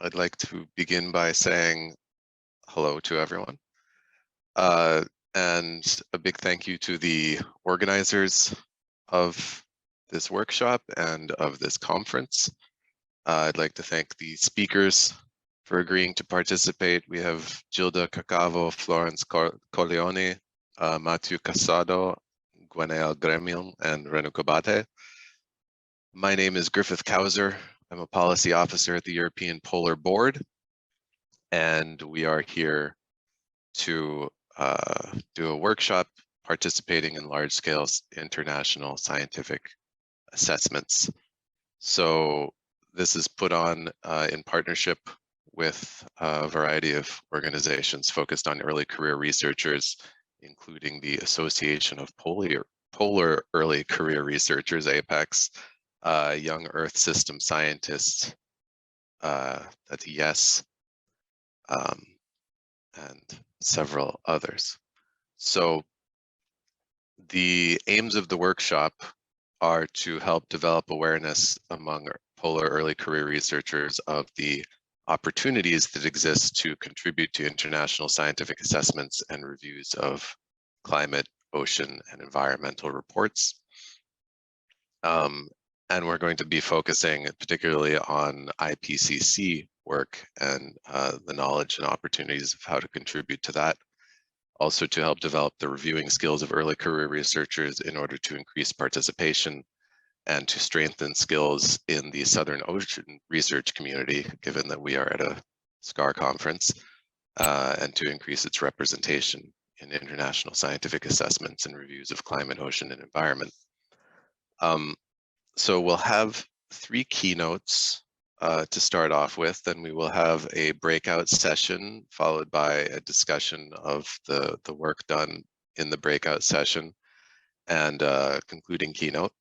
I'd like to begin by saying hello to everyone. And a big thank you to the organizers of this workshop and of this conference. I'd like to thank the speakers for agreeing to participate. We have Gilda Kaval, Florence Kolione, Matthew Casado, Gwenaël Gremion, and Renu Kobate. My name is Griffith Couser. I'm a policy officer at the European Polar Board, and we are here to do a workshop participating in large-scale international scientific assessments. So this is put on in partnership with a variety of organizations focused on early career researchers, including the Association of Polar Early Career Researchers, APECS, Young Earth System Scientists, that's YES, and several others. So the aims of the workshop are to help develop awareness among polar early career researchers of the opportunities that exist to contribute to international scientific assessments and reviews of climate, ocean, and environmental reports. And we're going to be focusing particularly on IPCC work and the knowledge and opportunities of how to contribute to that. Also to help develop the reviewing skills of early career researchers in order to increase participation and to strengthen skills in the Southern Ocean research community, given that we are at a SCAR conference, and to increase its representation in international scientific assessments and reviews of climate, ocean, and environment. So we'll have 3 keynotes to start off with, then we will have a breakout session followed by a discussion of the work done in the breakout session and a concluding keynote.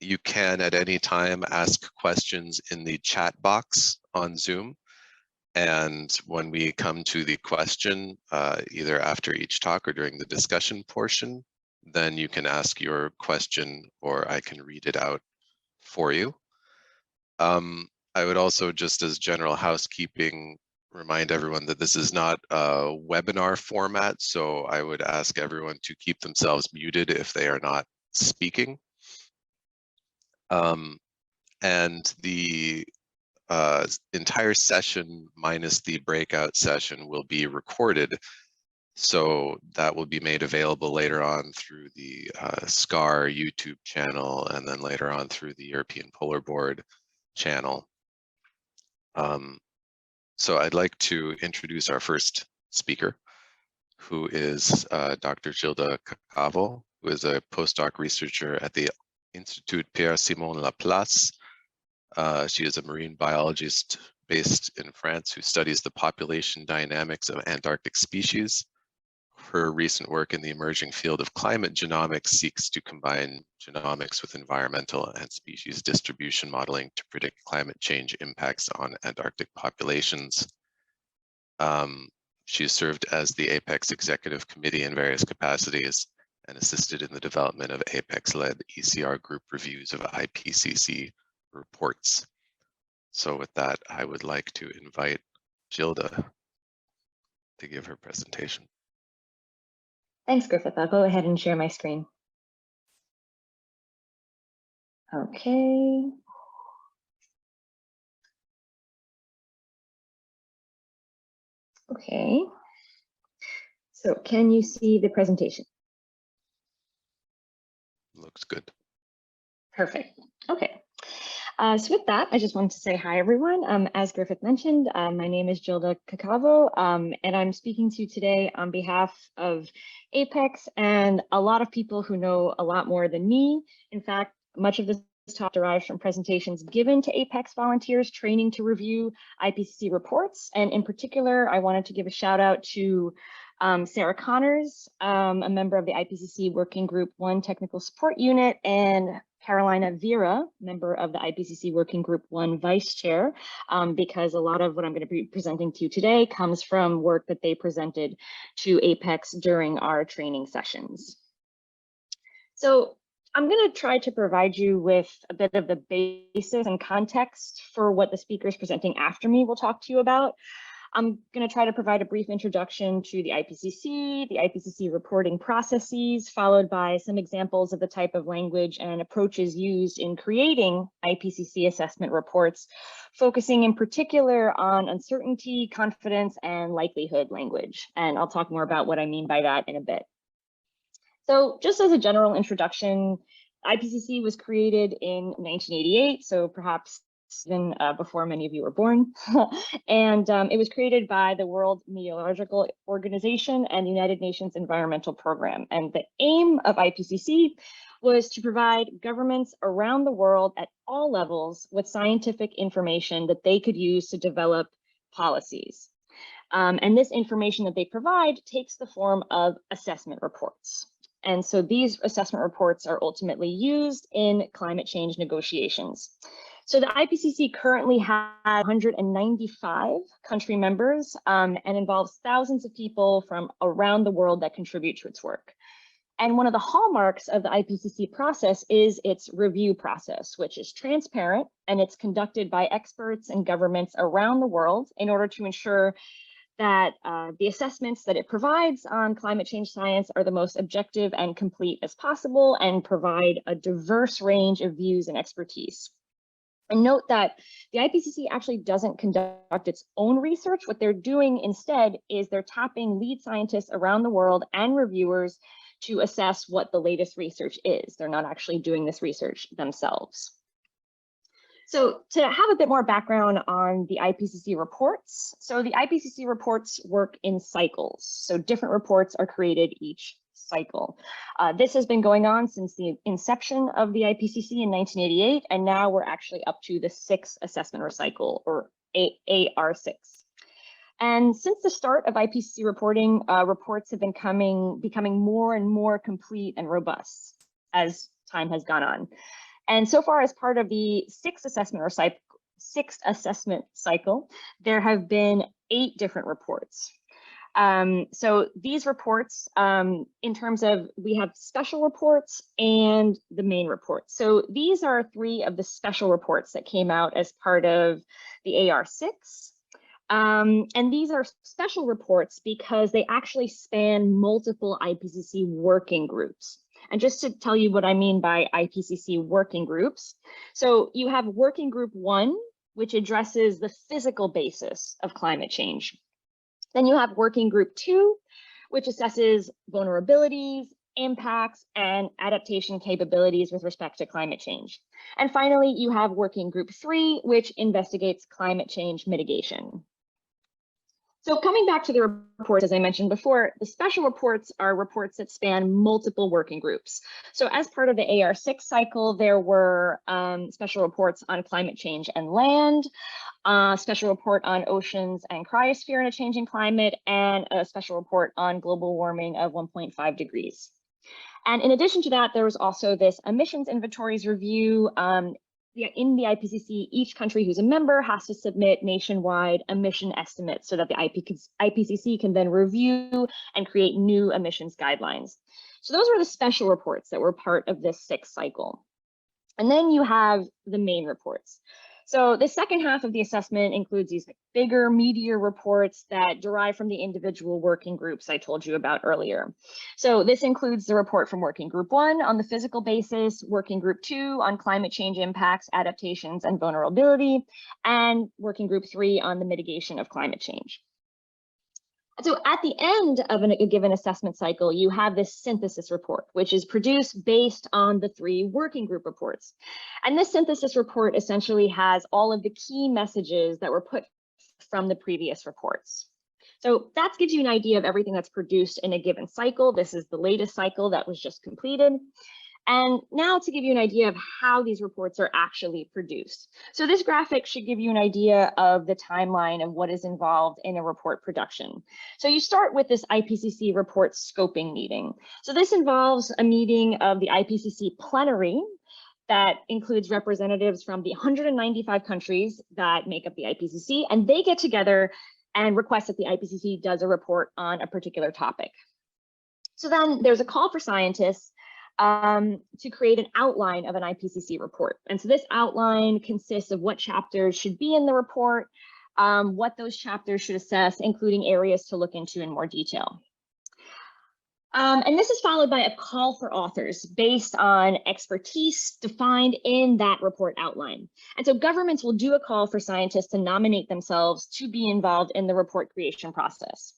You can at any time ask questions in the chat box on Zoom, and when we come to the question, either after each talk or during the discussion portion, then you can ask your question or I can read it out for you. I would also, just as general housekeeping, remind everyone that this is not a webinar format, so I would ask everyone to keep themselves muted if they are not speaking. And the entire session minus the breakout session will be recorded. So that will be made available later on through the SCAR YouTube channel and then later on through the European Polar Board channel. So I'd like to introduce our first speaker, who is Dr. Gilda Kaval, who is a postdoc researcher at the Institut Pierre-Simon Laplace. She is a marine biologist based in France who studies the population dynamics of Antarctic species. Her recent work in the emerging field of climate genomics seeks to combine genomics with environmental and species distribution modeling to predict climate change impacts on Antarctic populations. She has served as the APECS Executive Committee in various capacities and assisted in the development of APECS-led ECR group reviews of IPCC reports. So with that, I would like to invite Jilda to give her presentation. Thanks, Griffith. I'll go ahead and share my screen. Okay. Okay. So can you see the presentation? Looks good. Perfect. Okay. So with that, I just wanted to say hi, everyone. As Griffith mentioned, my name is Gilda Kaval, and I'm speaking to you today on behalf of APECS and a lot of people who know a lot more than me. In fact, much of this talk derives from presentations given to APECS volunteers training to review IPCC reports. And in particular, I wanted to give a shout out to Sarah Connors, a member of the IPCC Working Group 1 Technical Support Unit, and Carolina Vera, member of the IPCC Working Group 1 Vice Chair, because a lot of what I'm going to be presenting to you today comes from work that they presented to APECS during our training sessions. So I'm going to try to provide you with a bit of the basis and context for what the speakers presenting after me will talk to you about. I'm going to try to provide a brief introduction to the IPCC reporting processes, followed by some examples of the type of language and approaches used in creating IPCC assessment reports, focusing in particular on uncertainty, confidence, and likelihood language. And I'll talk more about what I mean by that in a bit. So just as a general introduction, IPCC was created in 1988, so perhaps even before many of you were born. And it was created by the World Meteorological Organization and the United Nations Environmental Program. And the aim of IPCC was to provide governments around the world at all levels with scientific information that they could use to develop policies. And this information that they provide takes the form of assessment reports. And so these assessment reports are ultimately used in climate change negotiations. So the IPCC currently has 195 country members and involves thousands of people from around the world that contribute to its work. And one of the hallmarks of the IPCC process is its review process, which is transparent, and it's conducted by experts and governments around the world in order to ensure that the assessments that it provides on climate change science are the most objective and complete as possible and provide a diverse range of views and expertise. And note that the IPCC actually doesn't conduct its own research. What they're doing instead is they're tapping lead scientists around the world and reviewers to assess what the latest research is. They're not actually doing this research themselves. So to have a bit more background on the IPCC reports. So the IPCC reports work in cycles. So different reports are created each cycle. This has been going on since the inception of the IPCC in 1988, and now we're actually up to the 6th assessment cycle, or AR6. And since the start of IPCC reporting, reports have been becoming more and more complete and robust as time has gone on. And so far, as part of the 6th assessment cycle, there have been 8 different reports. So these reports, in terms of, we have special reports and the main report. So these are 3 of the special reports that came out as part of the AR6. And these are special reports because they actually span multiple IPCC working groups. And just to tell you what I mean by IPCC working groups. So you have working group 1, which addresses the physical basis of climate change. Then you have working group 2, which assesses vulnerabilities, impacts, and adaptation capabilities with respect to climate change. And finally, you have working group 3, which investigates climate change mitigation. So coming back to the reports, as I mentioned before, the special reports are reports that span multiple working groups. So as part of the AR6 cycle, there were special reports on climate change and land, special report on oceans and cryosphere in a changing climate, and a special report on global warming of 1.5 degrees. And in addition to that, there was also this emissions inventories review. In the IPCC, each country who's a member has to submit nationwide emission estimates so that the IPCC can then review and create new emissions guidelines. So those were the special reports that were part of this 6th cycle. And then you have the main reports. So the second half of the assessment includes these bigger, meatier reports that derive from the individual working groups I told you about earlier. So this includes the report from working group 1 on the physical basis, working group 2 on climate change impacts, adaptations, and vulnerability, and working group 3 on the mitigation of climate change. So at the end of a given assessment cycle, you have this synthesis report, which is produced based on the 3 working group reports. And this synthesis report essentially has all of the key messages that were put from the previous reports. So that gives you an idea of everything that's produced in a given cycle. This is the latest cycle that was just completed. And now to give you an idea of how these reports are actually produced. So this graphic should give you an idea of the timeline of what is involved in a report production. So you start with this IPCC report scoping meeting. So this involves a meeting of the IPCC plenary that includes representatives from the 195 countries that make up the IPCC, and they get together and request that the IPCC does a report on a particular topic. So then there's a call for scientists to create an outline of an IPCC report. And so this outline consists of what chapters should be in the report, what those chapters should assess, including areas to look into in more detail. And this is followed by a call for authors based on expertise defined in that report outline. And so governments will do a call for scientists to nominate themselves to be involved in the report creation process.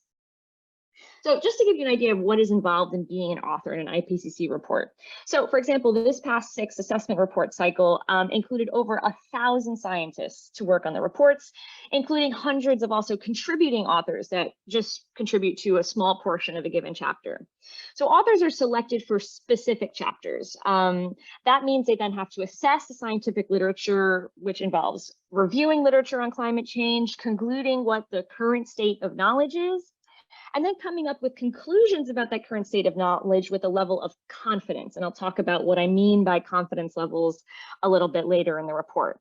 So just to give you an idea of what is involved in being an author in an IPCC report. So for example, this past 6 assessment report cycle included over 1,000 scientists to work on the reports, including hundreds of also contributing authors that just contribute to a small portion of a given chapter. So authors are selected for specific chapters. That means they then have to assess the scientific literature, which involves reviewing literature on climate change, concluding what the current state of knowledge is, and then coming up with conclusions about that current state of knowledge with a level of confidence. And I'll talk about what I mean by confidence levels a little bit later in the report.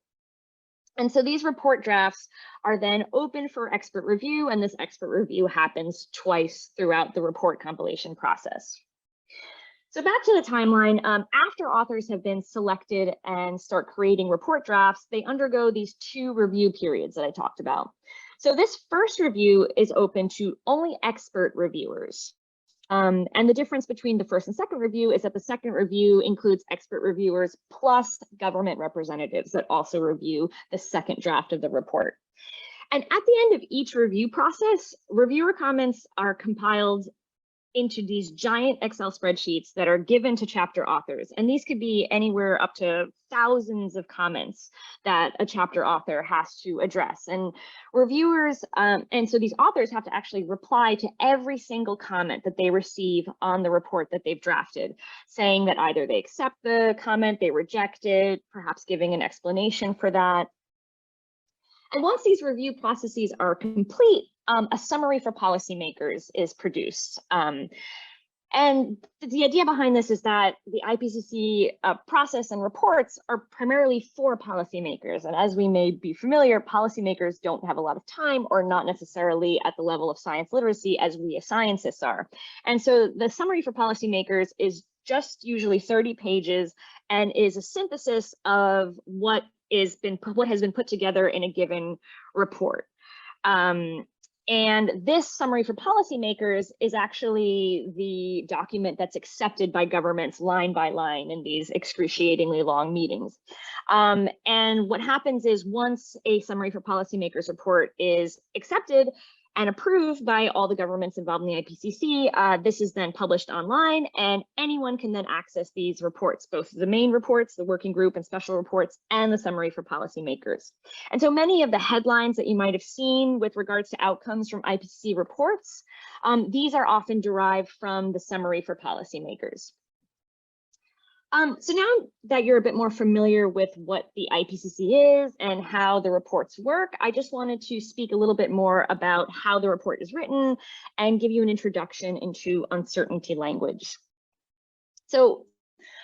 And so these report drafts are then open for expert review, and this expert review happens twice throughout the report compilation process. So back to the timeline, after authors have been selected and start creating report drafts, they undergo these 2 review periods that I talked about. So this first review is open to only expert reviewers. And the difference between the first and second review is that the second review includes expert reviewers plus government representatives that also review the second draft of the report. And at the end of each review process, reviewer comments are compiled into these giant Excel spreadsheets that are given to chapter authors. And these could be anywhere up to thousands of comments that a chapter author has to address. And reviewers, and so these authors have to actually reply to every single comment that they receive on the report that they've drafted, saying that either they accept the comment, they reject it, perhaps giving an explanation for that. And once these review processes are complete, a summary for policymakers is produced. And the idea behind this is that the IPCC process and reports are primarily for policymakers. And as we may be familiar, policymakers don't have a lot of time or not necessarily at the level of science literacy as we as scientists are. And so the summary for policymakers is just usually 30 pages and is a synthesis of what has been put together in a given report. And this summary for policymakers is actually the document that's accepted by governments line by line in these excruciatingly long meetings. And what happens is once a summary for policymakers report is accepted and approved by all the governments involved in the IPCC, this is then published online, and anyone can then access these reports, both the main reports, the working group and special reports, and the summary for policymakers. And so many of the headlines that you might have seen with regards to outcomes from IPCC reports, these are often derived from the summary for policymakers. So now that you're a bit more familiar with what the IPCC is and how the reports work, I just wanted to speak a little bit more about how the report is written and give you an introduction into uncertainty language. So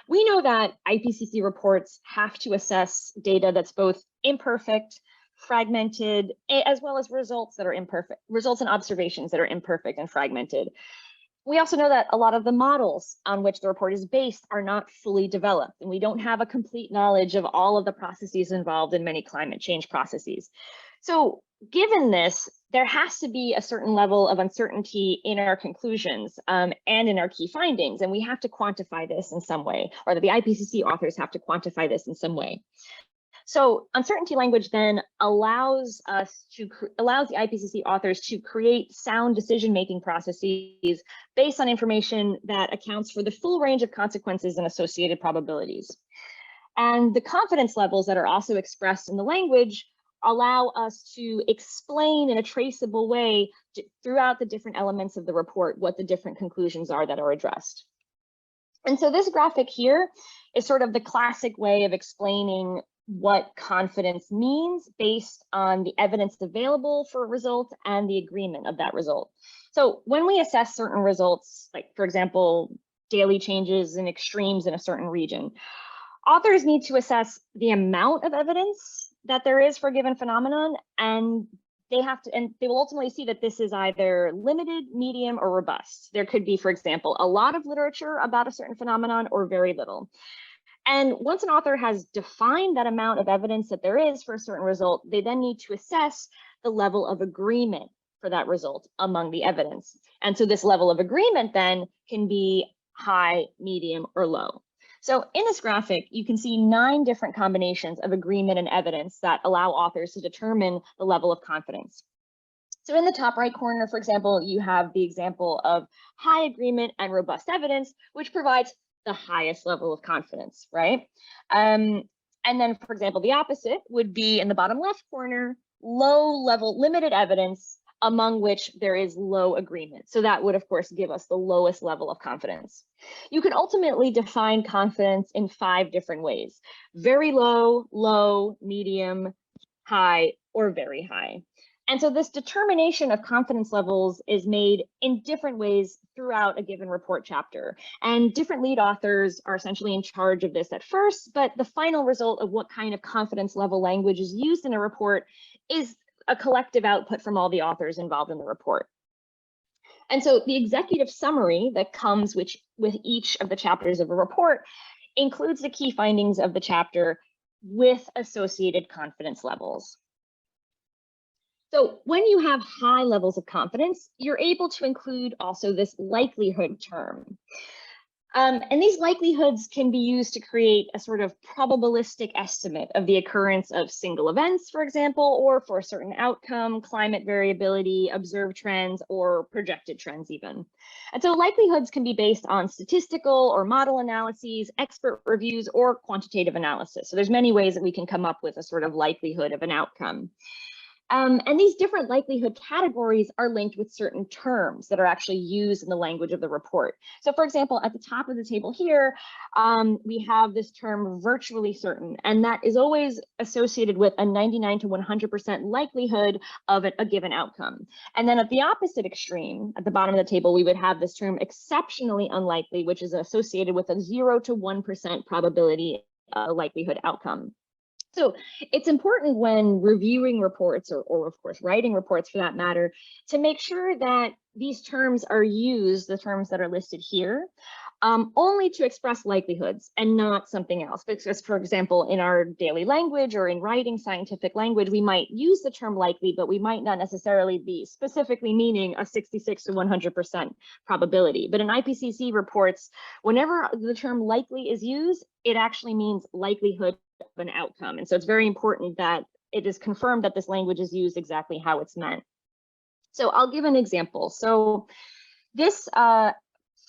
we know that IPCC reports have to assess data that's both imperfect, fragmented, as well as results that are imperfect, results and observations that are imperfect and fragmented. We also know that a lot of the models on which the report is based are not fully developed, and we don't have a complete knowledge of all of the processes involved in many climate change processes. So given this, there has to be a certain level of uncertainty in our conclusions and in our key findings, and we have to quantify this in some way, or the IPCC authors have to quantify this in some way. So uncertainty language then allows the IPCC authors to create sound decision-making processes based on information that accounts for the full range of consequences and associated probabilities. And the confidence levels that are also expressed in the language allow us to explain in a traceable way throughout the different elements of the report what the different conclusions are that are addressed. And so this graphic here is sort of the classic way of explaining what confidence means based on the evidence available for a result and the agreement of that result. So when we assess certain results, like for example, daily changes and extremes in a certain region, authors need to assess the amount of evidence that there is for a given phenomenon and they have to, and they will ultimately see that this is either limited, medium, or robust. There could be, for example, a lot of literature about a certain phenomenon or very little. And once an author has defined that amount of evidence that there is for a certain result, they then need to assess the level of agreement for that result among the evidence. And so this level of agreement then can be high, medium, or low. So in this graphic, you can see 9 different combinations of agreement and evidence that allow authors to determine the level of confidence. So in the top right corner, for example, you have the example of high agreement and robust evidence, which provides the highest level of confidence, right? And then, for example, the opposite would be in the bottom left corner, low level limited evidence, among which there is low agreement. So that would, of course, give us the lowest level of confidence. You can ultimately define confidence in 5 different ways: very low, low, medium, high, or very high. And so this determination of confidence levels is made in different ways throughout a given report chapter. And different lead authors are essentially in charge of this at first, but the final result of what kind of confidence level language is used in a report is a collective output from all the authors involved in the report. And so the executive summary that comes with each of the chapters of a report includes the key findings of the chapter with associated confidence levels. So when you have high levels of confidence, you're able to include also this likelihood term. And these likelihoods can be used to create a sort of probabilistic estimate of the occurrence of single events, for example, or for a certain outcome, climate variability, observed trends, or projected trends even. And so likelihoods can be based on statistical or model analyses, expert reviews, or quantitative analysis. So there's many ways that we can come up with a sort of likelihood of an outcome. And these different likelihood categories are linked with certain terms that are actually used in the language of the report. So for example, at the top of the table here, we have this term virtually certain, and that is always associated with a 99 to 100% likelihood of a given outcome. And then at the opposite extreme, at the bottom of the table, we would have this term exceptionally unlikely, which is associated with a 0 to 1% probability likelihood outcome. So it's important when reviewing reports or of course writing reports for that matter, to make sure that these terms are used, the terms that are listed here, only to express likelihoods and not something else. Because for example, in our daily language or in writing scientific language, we might use the term likely, but we might not necessarily be specifically meaning a 66 to 100% probability. But in IPCC reports, whenever the term likely is used, it actually means likelihood of an outcome. And so it's very important that it is confirmed that this language is used exactly how it's meant. So I'll give an example. So this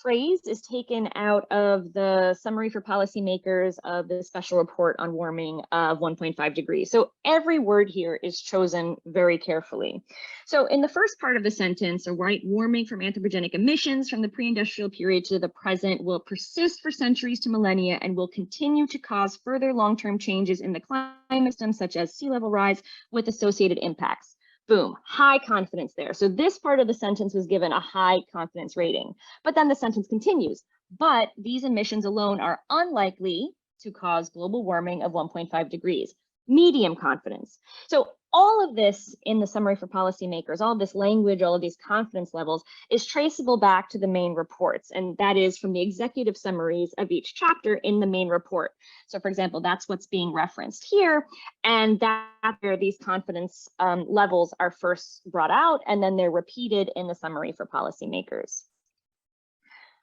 phrase is taken out of the summary for policymakers of the special report on warming of 1.5 degrees. So every word here is chosen very carefully. So in the first part of the sentence, so right, warming from anthropogenic emissions from the pre-industrial period to the present will persist for centuries to millennia and will continue to cause further long-term changes in the climate system, such as sea level rise with associated impacts. Boom, high confidence there. So this part of the sentence was given a high confidence rating, but then the sentence continues, but these emissions alone are unlikely to cause global warming of 1.5 degrees, medium confidence. So all of this in the summary for policymakers, all of this language, all of these confidence levels is traceable back to the main reports. And that is from the executive summaries of each chapter in the main report. So for example, that's what's being referenced here. And that's where these confidence levels are first brought out, and then they're repeated in the summary for policymakers.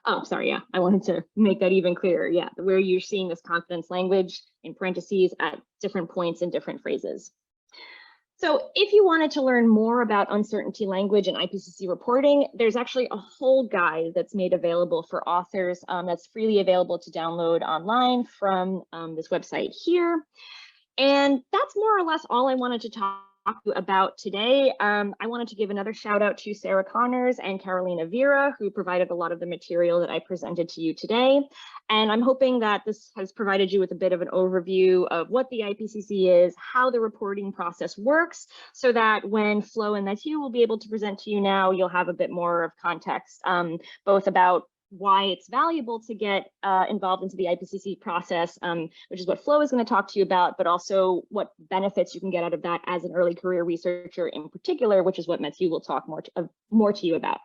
Oh, sorry, yeah, I wanted to make that even clearer. Yeah, where you're seeing this confidence language in parentheses at different points in different phrases. So if you wanted to learn more about uncertainty language and IPCC reporting, there's actually a whole guide that's made available for authors that's freely available to download online from this website here. And that's more or less all I wanted to talk about today. I wanted to give another shout out to Sarah Connors and Carolina Vera, who provided a lot of the material that I presented to you today. And I'm hoping that this has provided you with a bit of an overview of what the IPCC is, how the reporting process works, so that when Flo and Mathieu will be able to present to you now, you'll have a bit more of context, both about why it's valuable to get involved into the IPCC process, which is what Flo is going to talk to you about, but also what benefits you can get out of that as an early career researcher in particular, which is what Matthew will talk more to you about.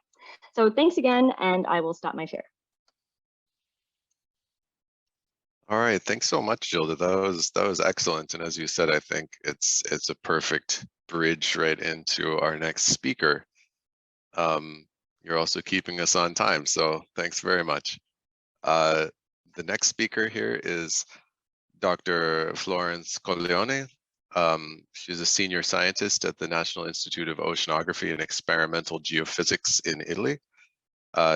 So thanks again, and I will stop my share. All right, thanks so much, Gilda. That was excellent, and as you said, I think it's a perfect bridge right into our next speaker. You're also keeping us on time, so thanks very much. The next speaker here is Dr. Florence Kolione. She's a senior scientist at the National Institute of Oceanography and Experimental Geophysics in Italy.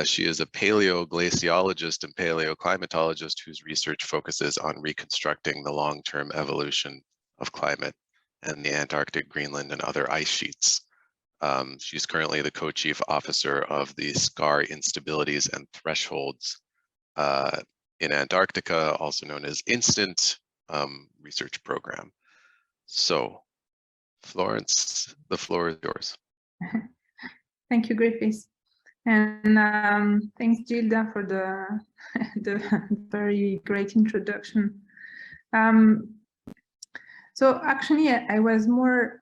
She is a paleoglaciologist and paleoclimatologist whose research focuses on reconstructing the long-term evolution of climate and the Antarctic, Greenland, and other ice sheets. She's currently the co-chief officer of the SCAR Instabilities and Thresholds in Antarctica, also known as INSTANT research program. So, Florence, the floor is yours. Thank you, Griffith. And thanks, Gilda, for the very great introduction. So actually, I was more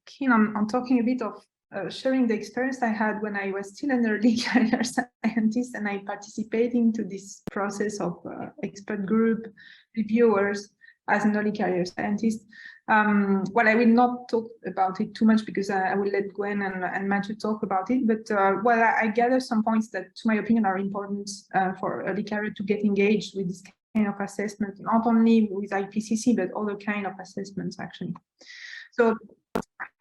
keen on talking a bit of sharing the experience I had when I was still an early career scientist, and I participated into this process of expert group reviewers as an early career scientist. Well, I will not talk about it too much because I will let Gwen and Matthew talk about it. But well, I gather some points that, to my opinion, are important for early career to get engaged with this kind of assessment, not only with IPCC, but other kind of assessments, actually. So,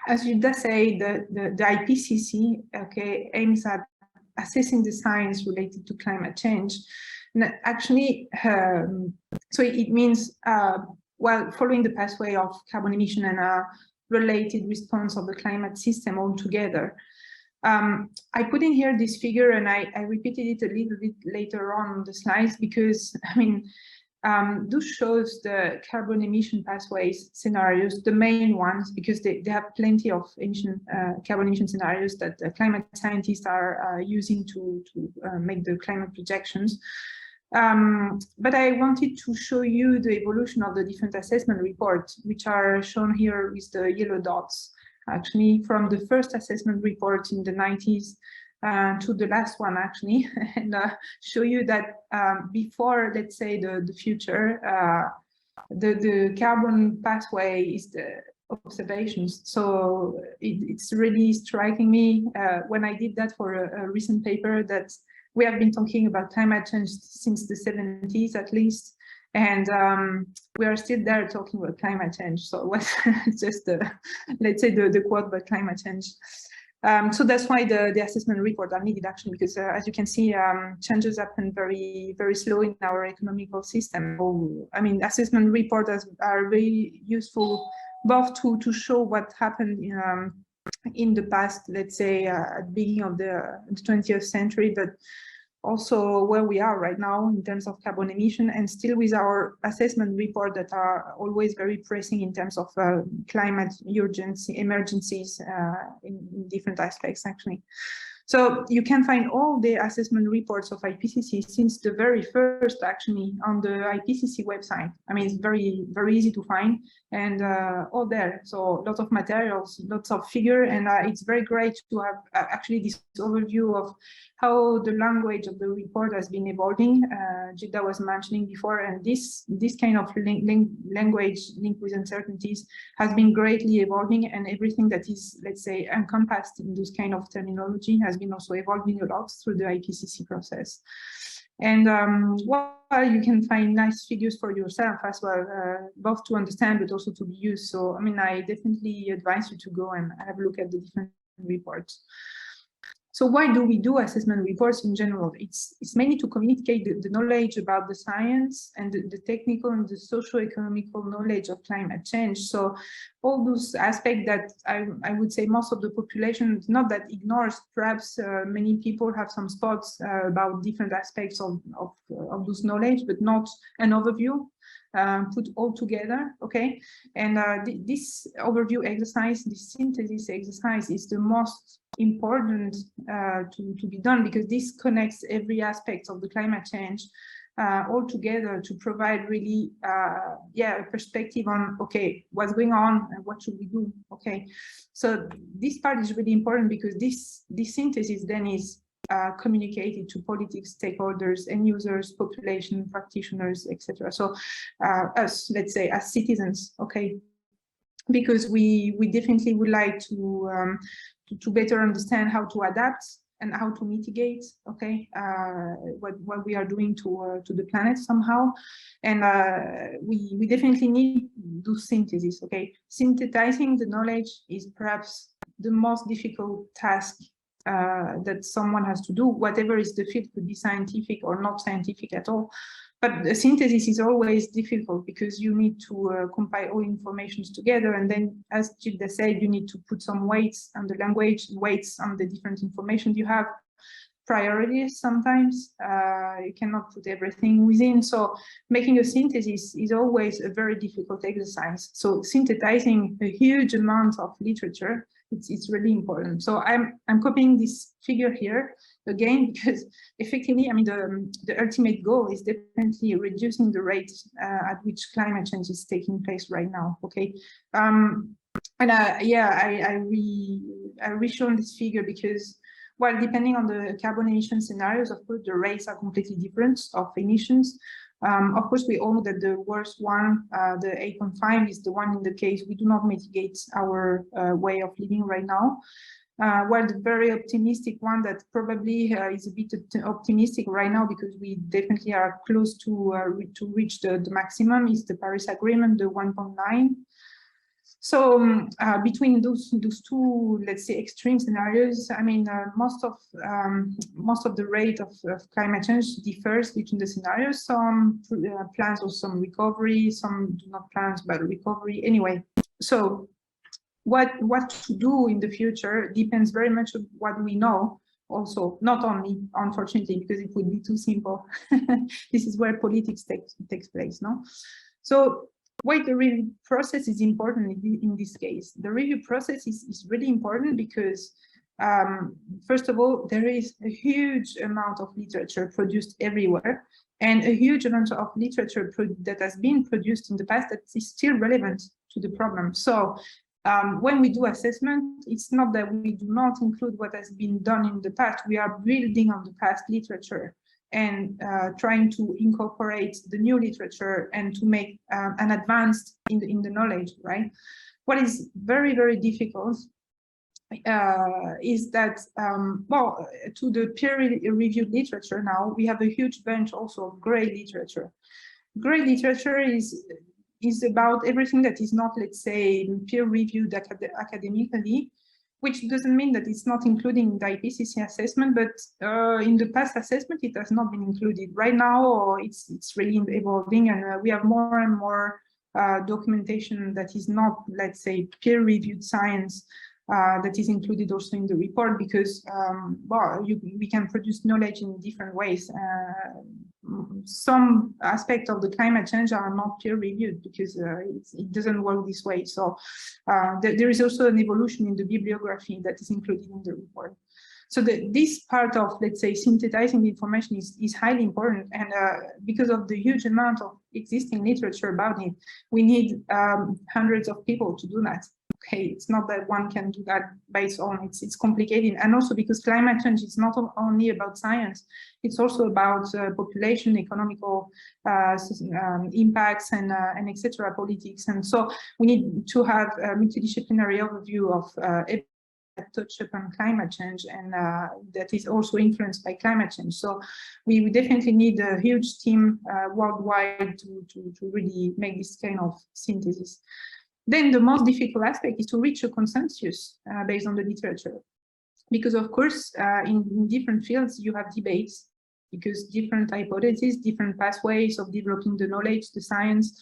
as you just say, the IPCC, okay, aims at assessing the science related to climate change. And actually, so it means, well, following the pathway of carbon emission and a related response of the climate system altogether. I put in here this figure, and I repeated it a little bit later on the slides because, I mean, this shows the carbon emission pathways scenarios, the main ones, because they have plenty of carbon emission scenarios that the climate scientists are using to make the climate projections. But I wanted to show you the evolution of the different assessment reports, which are shown here with the yellow dots, actually, from the first assessment report in the 90s to the last one, actually, and show you that before, let's say, the future, the carbon pathway is the observations. So it's really striking me when I did that for a recent paper that we have been talking about climate change since the 70s at least, and we are still there talking about climate change. So what's just let's say the quote about climate change. So that's why the assessment report are needed, actually, because as you can see, changes happen very, very slow in our economical system. So, I mean, assessment reports are very useful both to show what happened in the past, let's say at the beginning of the 20th century, but also where we are right now in terms of carbon emission, and still with our assessment report that are always very pressing in terms of climate urgency, emergencies in different aspects, actually. So you can find all the assessment reports of IPCC since the very first, actually, on the IPCC website. I mean, it's very, very easy to find, and all there. So lots of materials, lots of figures, and it's very great to have actually this overview of how the language of the report has been evolving. Gilda was mentioning before, and this kind of language linked with uncertainties has been greatly evolving, and everything that is, let's say, encompassed in this kind of terminology has been also evolving a lot through the IPCC process. And well, you can find nice figures for yourself as well, both to understand but also to be used. So, I mean, I definitely advise you to go and have a look at the different reports. So why do we do assessment reports in general? It's mainly to communicate the knowledge about the science and the technical and the socio-economical knowledge of climate change. So all those aspects that I would say most of the population, not that ignores, perhaps many people have some spots about different aspects of those knowledge, but not an overview. put all together, okay? And this overview exercise, this synthesis exercise is the most important to be done, because this connects every aspect of the climate change all together to provide really, a perspective on, okay, what's going on and what should we do, okay? So this part is really important, because this synthesis then is communicated to politics, stakeholders, end users, population, practitioners, etc. So us, let's say, as citizens, okay, because we definitely would like to better understand how to adapt and how to mitigate, okay, what we are doing to the planet somehow. And we definitely need to do synthesis, okay. Synthesizing the knowledge is perhaps the most difficult task that someone has to do, whatever is the field, could be scientific or not scientific at all. But the synthesis is always difficult, because you need to compile all informations together, and then, as Gilda said, you need to put some weights on the language, weights on the different information you have, priorities sometimes. You cannot put everything within, so making a synthesis is always a very difficult exercise. So synthesizing a huge amount of literature, it's really important. So I'm copying this figure here again, because effectively, I mean, the ultimate goal is definitely reducing the rate at which climate change is taking place right now, okay. And I re-shown this figure because, well, depending on the carbon emission scenarios, of course, the rates are completely different of emissions. Of course, we all know that the worst one, the 8.5, is the one in the case we do not mitigate our way of living right now. While the very optimistic one that probably is a bit optimistic right now, because we definitely are close to reach the maximum, is the Paris Agreement, the 1.9. So between those two, let's say, extreme scenarios, I mean, most of the rate of climate change differs between the scenarios. Some plans or some recovery, some do not plan but recovery. Anyway, so what to do in the future depends very much on what we know. Also, not only, unfortunately, because it would be too simple. This is where politics takes place, no? So why the review process is important in this case. The review process is really important because, first of all, there is a huge amount of literature produced everywhere, and a huge amount of literature that has been produced in the past that is still relevant to the problem. So when we do assessment, it's not that we do not include what has been done in the past. We are building on the past literature and trying to incorporate the new literature and to make an advance in the knowledge, right? What is very, very difficult is that, well, to the peer-reviewed literature now, we have a huge bunch also of gray literature. Gray literature is about everything that is not, let's say, peer-reviewed academically, which doesn't mean that it's not including the IPCC assessment, but in the past assessment, it has not been included. Right now, it's really evolving, and we have more and more documentation that is not, let's say, peer-reviewed science that is included also in the report, because well, we can produce knowledge in different ways. Some aspects of the climate change are not peer-reviewed because it doesn't work this way. So there is also an evolution in the bibliography that is included in the report. So this part of, let's say, synthesizing the information is highly important, and because of the huge amount of existing literature about it, we need hundreds of people to do that. Okay, it's not that one can do that by its own. It's complicated, and also because climate change is not only about science; it's also about population, economical impacts, and etc. politics. And so we need to have a multidisciplinary overview of touch upon climate change, and that is also influenced by climate change. So we definitely need a huge team worldwide to really make this kind of synthesis. Then the most difficult aspect is to reach a consensus based on the literature, because of course in different fields you have debates, because different hypotheses, different pathways of developing the knowledge, the science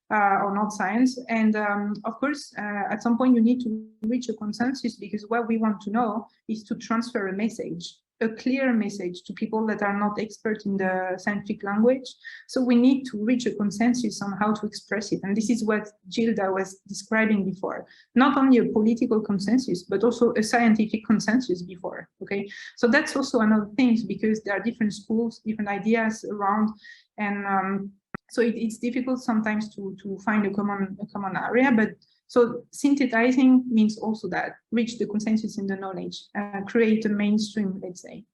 or not science, and of course at some point you need to reach a consensus, because what we want to know is to transfer a message. a clear message to people that are not experts in the scientific language. So we need to reach a consensus on how to express it. And this is what Gilda was describing before. Not only a political consensus, but also a scientific consensus before, okay? So that's also another thing, because there are different schools, different ideas around, and so it's difficult sometimes to find a common area, but so synthesizing means also that reach the consensus in the knowledge, create a mainstream, let's say.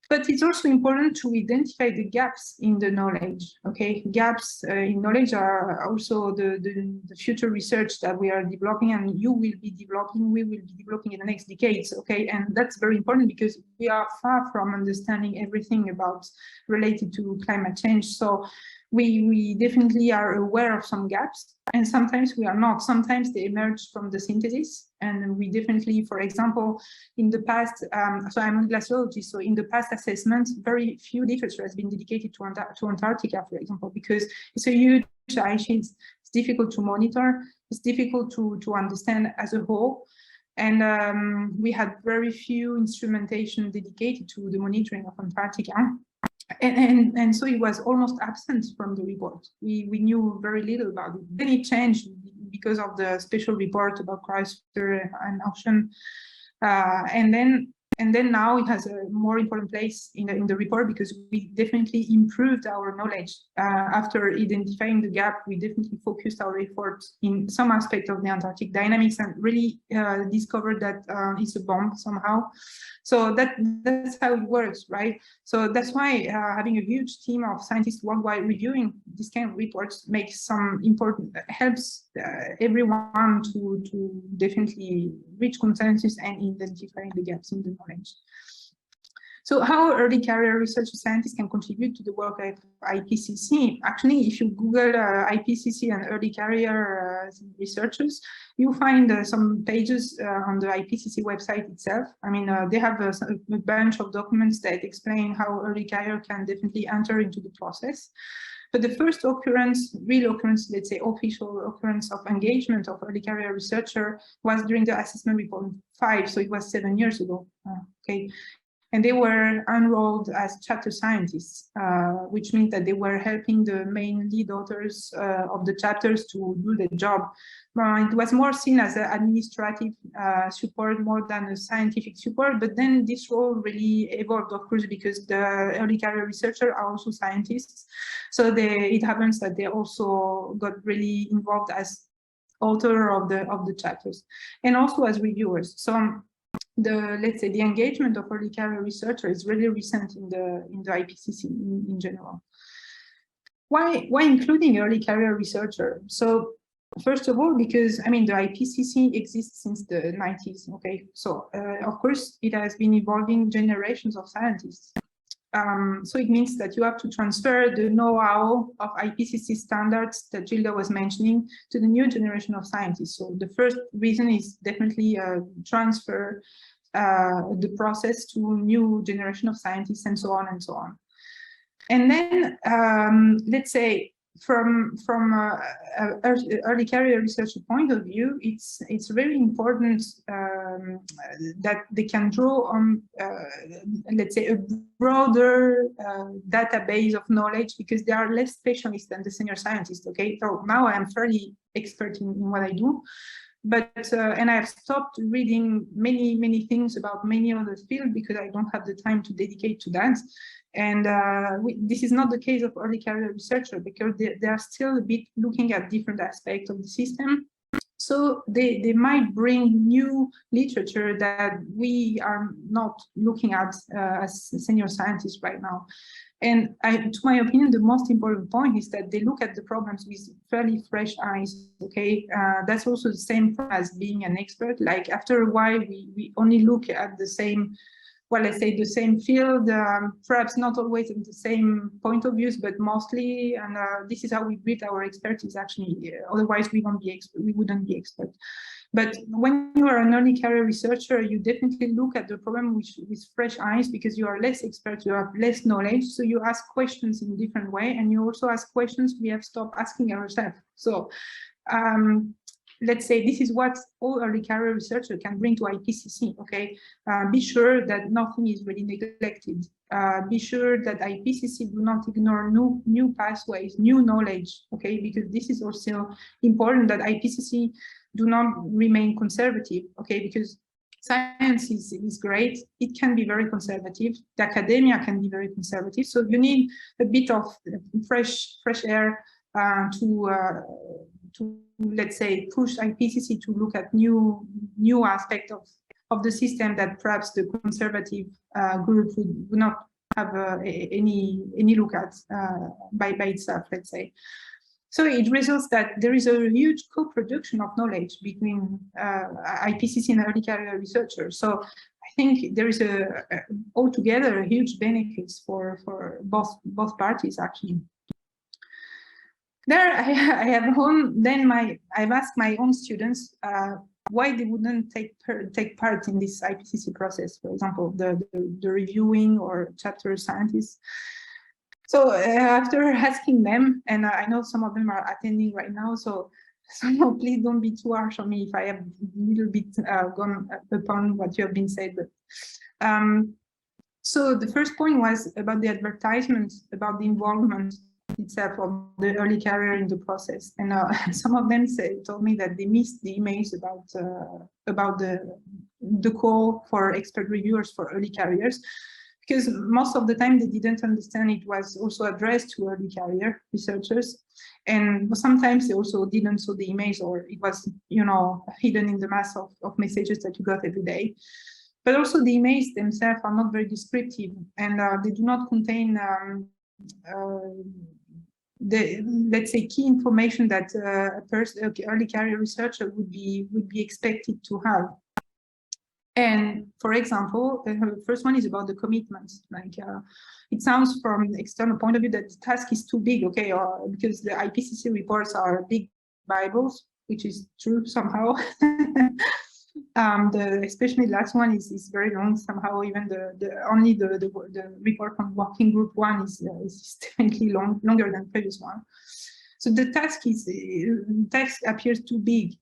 But it's also important to identify the gaps in the knowledge, okay? Gaps in knowledge are also the future research that we are developing, and you will be developing, we will be developing in the next decades, okay? And that's very important because we are far from understanding everything about related to climate change. So we definitely are aware of some gaps, and sometimes we are not. Sometimes they emerge from the synthesis, and we definitely, for example, in the past, so I'm a glaciologist, so in the past assessments, very few literature has been dedicated to Antarctica, for example, because it's a huge ice sheet. It's difficult to monitor. It's difficult to understand as a whole. And we had very few instrumentation dedicated to the monitoring of Antarctica. And so it was almost absent from the report. We knew very little about it. Then it changed because of the special report about Couser and ocean. And then now it has a more important place in the report, because we definitely improved our knowledge. After identifying the gap, we definitely focused our efforts in some aspect of the Antarctic dynamics and really discovered that it's a bomb somehow. So that's how it works, right? So that's why having a huge team of scientists worldwide reviewing this kind of reports makes some important, helps everyone to definitely reach consensus and identify the gaps in the knowledge. So how early career research scientists can contribute to the work of IPCC? Actually, if you Google IPCC and early career researchers, you find some pages on the IPCC website itself. I mean, they have a bunch of documents that explain how early career can definitely enter into the process. But the first occurrence, real occurrence, let's say official occurrence of engagement of early career researcher was during the assessment report 5, so it was 7 years ago, okay? And they were enrolled as chapter scientists, which means that they were helping the main lead authors of the chapters to do the job. It was more seen as an administrative support more than a scientific support, but then this role really evolved, of course, because the early career researchers are also scientists. So it happens that they also got really involved as author of the chapters, and also as reviewers. So let's say the engagement of early career researcher is really recent in the IPCC in general. Why including early career researcher? So first of all, because I mean the IPCC exists since the 90s. Okay, so of course it has been evolving generations of scientists. So it means that you have to transfer the know-how of IPCC standards that Gilda was mentioning to the new generation of scientists. So the first reason is definitely transfer the process to new generation of scientists, and so on and so on. And then let's say from early career research point of view, it's very important that they can draw on let's say a broader database of knowledge, because they are less specialists than the senior scientists. Okay, so now I am fairly expert in what I do, but and I've stopped reading many things about many other fields because I don't have the time to dedicate to that. And this is not the case of early career researchers, because they are still a bit looking at different aspects of the system. So they might bring new literature that we are not looking at as senior scientists right now. And to my opinion, the most important point is that they look at the problems with fairly fresh eyes, okay? That's also the same as being an expert. Like after a while, we only look at the same, well, let's say the same field, perhaps not always in the same point of views, but mostly, and this is how we build our expertise actually, otherwise we wouldn't be expert. But when you are an early career researcher, you definitely look at the problem with fresh eyes, because you are less expert, you have less knowledge, so you ask questions in a different way, and you also ask questions we have stopped asking ourselves. So let's say this is what all early career researchers can bring to IPCC, okay? Be sure that nothing is really neglected. Be sure that IPCC do not ignore new pathways, new knowledge, okay? Because this is also important that IPCC do not remain conservative, okay? Because science is great. It can be very conservative. The academia can be very conservative. So you need a bit of fresh air to let's say push IPCC to look at new aspect of the system that perhaps the conservative group would not have any look at by itself, let's say. So it results that there is a huge co-production of knowledge between IPCC and early career researchers. So I think there is altogether a huge benefits for both parties actually. There I've asked my own students why they wouldn't take part in this IPCC process, for example, the reviewing or chapter scientists. So after asking them, and I know some of them are attending right now, so please don't be too harsh on me if I have a little bit gone upon what you have been said. But so the first point was about the advertisements, about the involvement itself of the early career in the process, and some of them told me that they missed the emails about the call for expert reviewers for early careers, because most of the time they didn't understand it was also addressed to early career researchers, and sometimes they also didn't saw the emails, or it was, you know, hidden in the mass of messages that you got every day. But also the emails themselves are not very descriptive, and they do not contain the, let's say, key information that early career researcher would be expected to have. And for example, the first one is about the commitments. Like it sounds from an external point of view that the task is too big, okay, or because the IPCC reports are big Bibles, which is true somehow. Especially the last one is very long somehow. Even the report from working group 1 is definitely longer than the previous one. So the task appears too big.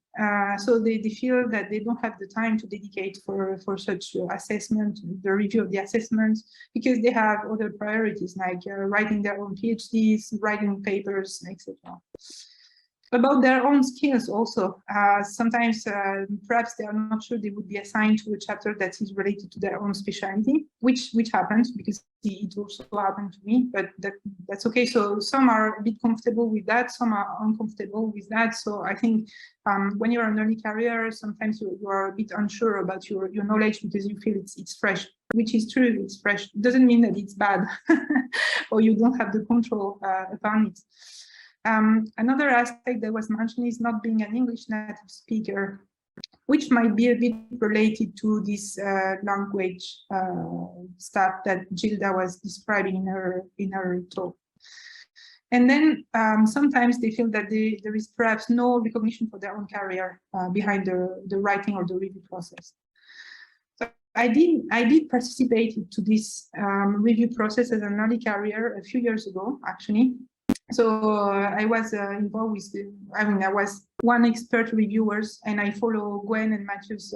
So they feel that they don't have the time to dedicate for such assessment, the review of the assessments, because they have other priorities like writing their own PhDs, writing papers, etc. About their own skills also, sometimes perhaps they are not sure they would be assigned to a chapter that is related to their own specialty, which happens, because it also happened to me, but that's okay. So some are a bit comfortable with that, some are uncomfortable with that. So I think when you're an early career, sometimes you are a bit unsure about your knowledge because you feel it's fresh, which is true, it's fresh. It doesn't mean that it's bad or you don't have the control upon it. Another aspect that was mentioned is not being an English native speaker, which might be a bit related to this language stuff that Gilda was describing in her talk. And then sometimes they feel that there is perhaps no recognition for their own career behind the writing or the review process. So I did participate to this review process as an early career a few years ago, actually. So I was involved with, I was one expert reviewers, and I follow Gwen and Matthew's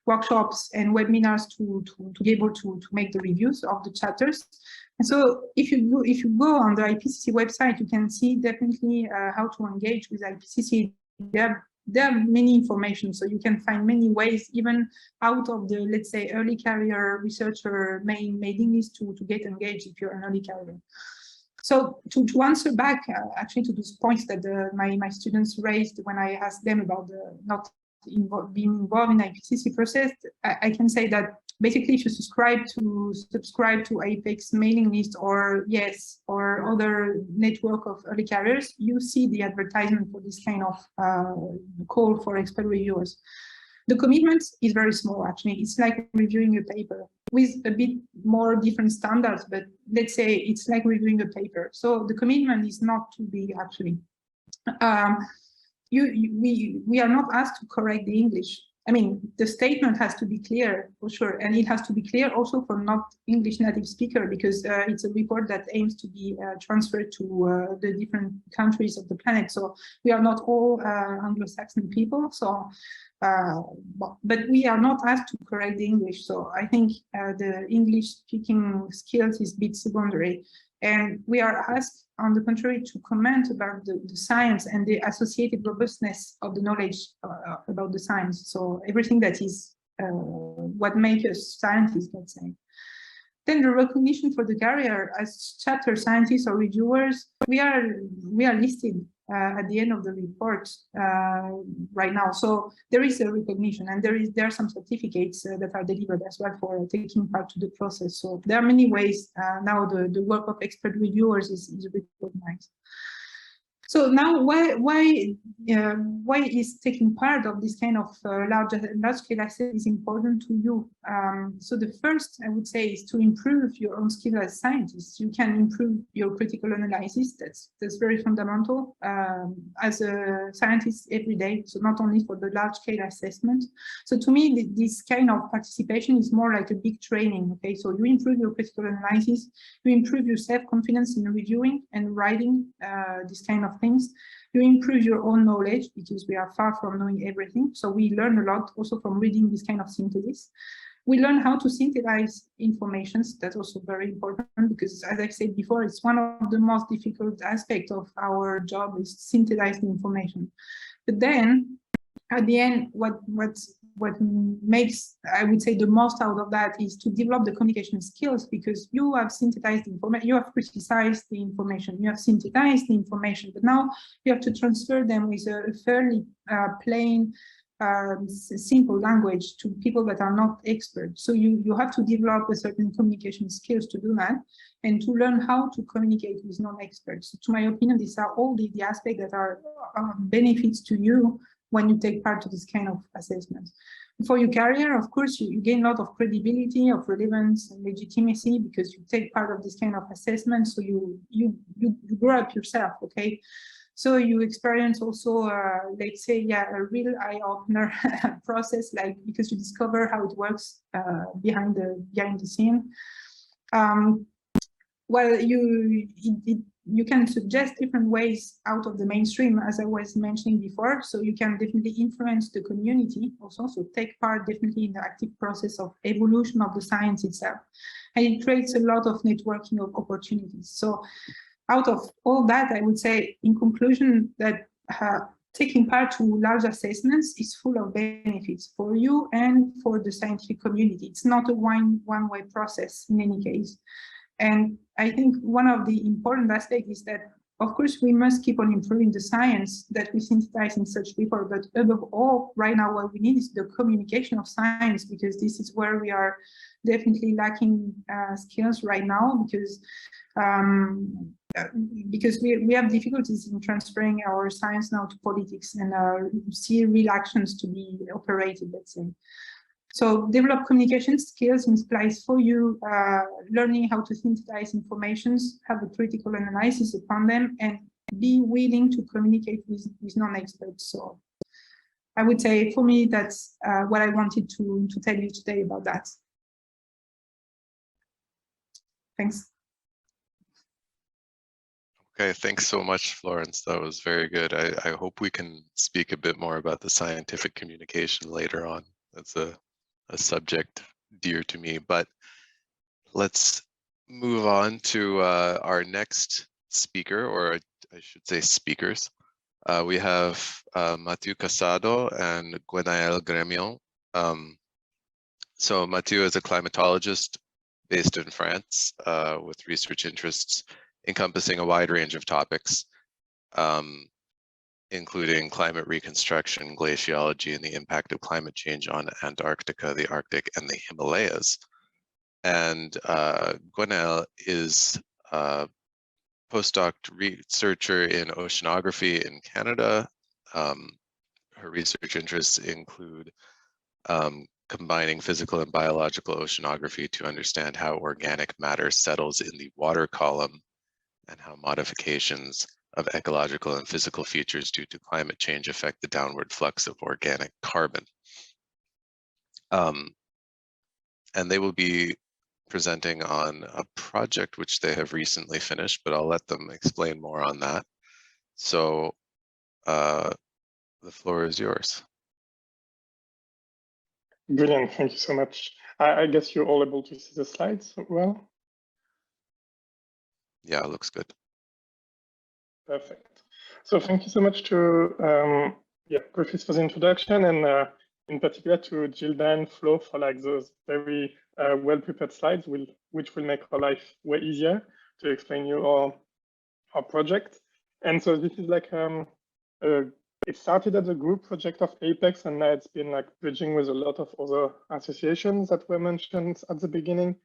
workshops and webinars to be able to make the reviews of the chapters. And so if you go on the IPCC website, you can see definitely how to engage with IPCC. There are many information, so you can find many ways, even out of the, let's say, early career researcher mailing list to get engaged if you're an early career. So to answer back actually to those points that my students raised when I asked them about not being involved in the IPCC process, I can say that basically if you subscribe to APECS mailing list or YES or other network of early careers, you see the advertisement for this kind of call for expert reviewers. The commitment is very small, actually. It's like reviewing a paper with a bit more different standards, but let's say it's like reviewing a paper. So the commitment is not too big, actually. We are not asked to correct the English. I mean, the statement has to be clear for sure, and it has to be clear also for not English native speaker, because it's a report that aims to be transferred to the different countries of the planet. So we are not all Anglo-Saxon people. So, but we are not asked to correct the English. So I think the English speaking skills is a bit secondary. And we are asked, on the contrary, to comment about the science and the associated robustness of the knowledge about the science. So everything that is what makes us scientists, let's say. Then the recognition for the career as chapter scientists or reviewers, we are listed at the end of the report right now. So there is a recognition, and there are some certificates that are delivered as well for taking part to the process. So there are many ways now the work of expert reviewers is recognized. So now, why is taking part of this kind of large-scale assessment is important to you? So the first, I would say, is to improve your own skill as scientists. You can improve your critical analysis. That's very fundamental as a scientist every day. So not only for the large-scale assessment. So to me, this kind of participation is more like a big training. Okay, so you improve your critical analysis, you improve your self-confidence in reviewing and writing this kind of things. You improve your own knowledge, because we are far from knowing everything. So we learn a lot also from reading this kind of synthesis. We learn how to synthesize information. That's also very important, because as I said before, it's one of the most difficult aspects of our job is synthesizing information. But then at the end, what makes, I would say, the most out of that is to develop the communication skills, because you have synthesized information, you have criticized the information, you have synthesized the information, but now you have to transfer them with a fairly plain, simple language to people that are not experts. So you have to develop a certain communication skills to do that, and to learn how to communicate with non-experts. So to my opinion, these are all the aspects that are benefits to you when you take part to this kind of assessments. For your career, of course, you gain a lot of credibility, of relevance and legitimacy, because you take part of this kind of assessment. So you grow up yourself, okay? So you experience also, let's say, yeah, a real eye-opener process, like, because you discover how it works behind the scene. Well, you can suggest different ways out of the mainstream, as I was mentioning before. So you can definitely influence the community also, so take part definitely in the active process of evolution of the science itself. And it creates a lot of networking of opportunities. So out of all that, I would say, in conclusion, that taking part to large assessments is full of benefits for you and for the scientific community. It's not a one-way process in any case. And I think one of the important aspects is that, of course, we must keep on improving the science that we synthesize in such report, but above all, right now, what we need is the communication of science, because this is where we are definitely lacking skills right now, because we have difficulties in transferring our science now to politics and see real actions to be operated, let's say. So develop communication skills implies for you learning how to synthesize informations, have a critical analysis upon them, and be willing to communicate with non-experts. So I would say, for me, that's what I wanted to tell you today about that. Thanks. Okay, thanks so much, Florence. That was very good. I hope we can speak a bit more about the scientific communication later on. That's a subject dear to me, but let's move on to our next speaker, or I should say speakers. We have Mathieu Casado and Gwenaëlle Gremion. So Mathieu is a climatologist based in France with research interests encompassing a wide range of topics, including climate reconstruction, glaciology, and the impact of climate change on Antarctica, the Arctic, and the Himalayas. And Gwenaëlle is a postdoc researcher in oceanography in Canada. Her research interests include combining physical and biological oceanography to understand how organic matter settles in the water column and how modifications of ecological and physical features due to climate change affect the downward flux of organic carbon. And they will be presenting on a project which they have recently finished, but I'll let them explain more on that. So the floor is yours. Brilliant, thank you so much. I guess you're all able to see the slides well? Yeah, it looks good. Perfect. So thank you so much to Griffith for the introduction, and in particular to Gilda and Flo for like those very well-prepared slides, which will make our life way easier to explain you our project. And so this is like it started as a group project of APECS, and now it's been like bridging with a lot of other associations that were mentioned at the beginning.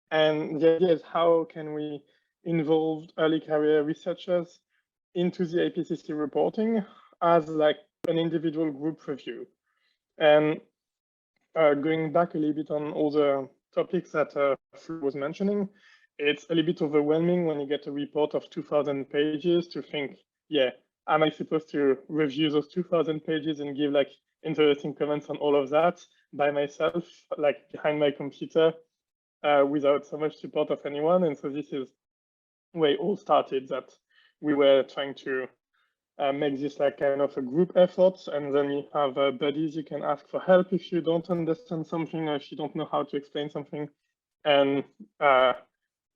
And the idea is how can we involve early career researchers into the IPCC reporting as like an individual group review. And going back a little bit on all the topics that Flo was mentioning, it's a little bit overwhelming when you get a report of 2,000 pages to think, yeah, am I supposed to review those 2,000 pages and give like interesting comments on all of that by myself, like behind my computer, without so much support of anyone? And so this is where it all started, that we were trying to make this like kind of a group effort, and then you have buddies you can ask for help if you don't understand something or if you don't know how to explain something. And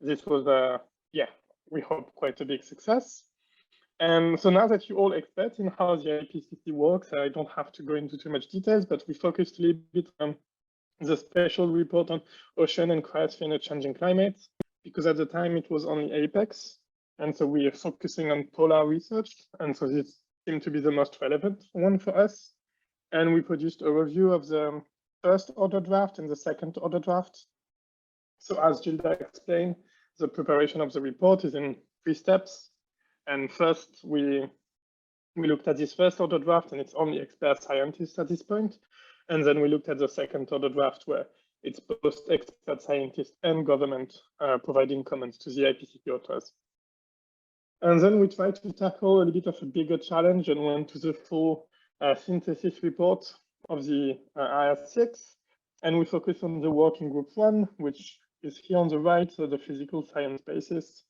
this was, yeah, we hope quite a big success. And so now that you're all experts in how the IPCC works, I don't have to go into too much details, but we focused a little bit on the special report on ocean and cryosphere in a changing climate, because at the time it was only APECS. And so we are focusing on polar research. And so this seemed to be the most relevant one for us. And we produced a review of the first order draft and the second order draft. So as Gilda explained, the preparation of the report is in 3 steps. And first, we looked at this first order draft, and it's only expert scientists at this point. And then we looked at the second order draft, where it's both expert scientists and government providing comments to the IPCC authors. And then we tried to tackle a little bit of a bigger challenge and went to the full synthesis report of the IR6. And we focused on the working group 1, which is here on the right, so the physical science basis,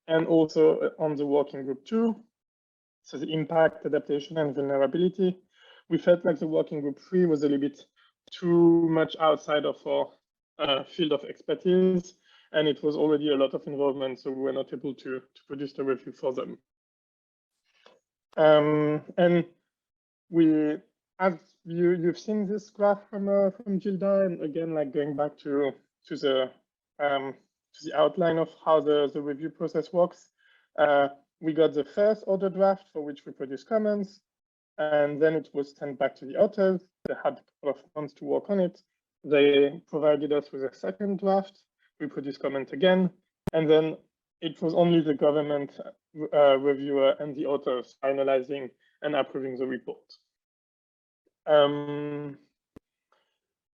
and also on the working group 2, so the impact, adaptation, and vulnerability. We felt like the working group 3 was a little bit too much outside of our field of expertise, and it was already a lot of involvement, so we were not able to produce the review for them. And we, as you've seen this graph from Gilda, and again, like going back to the outline of how the review process works. We got the first order draft for which we produced comments, and then it was sent back to the authors. They had a couple of months to work on it. They provided us with a second draft. We produced comment again, and then it was only the government reviewer and the authors finalizing and approving the report.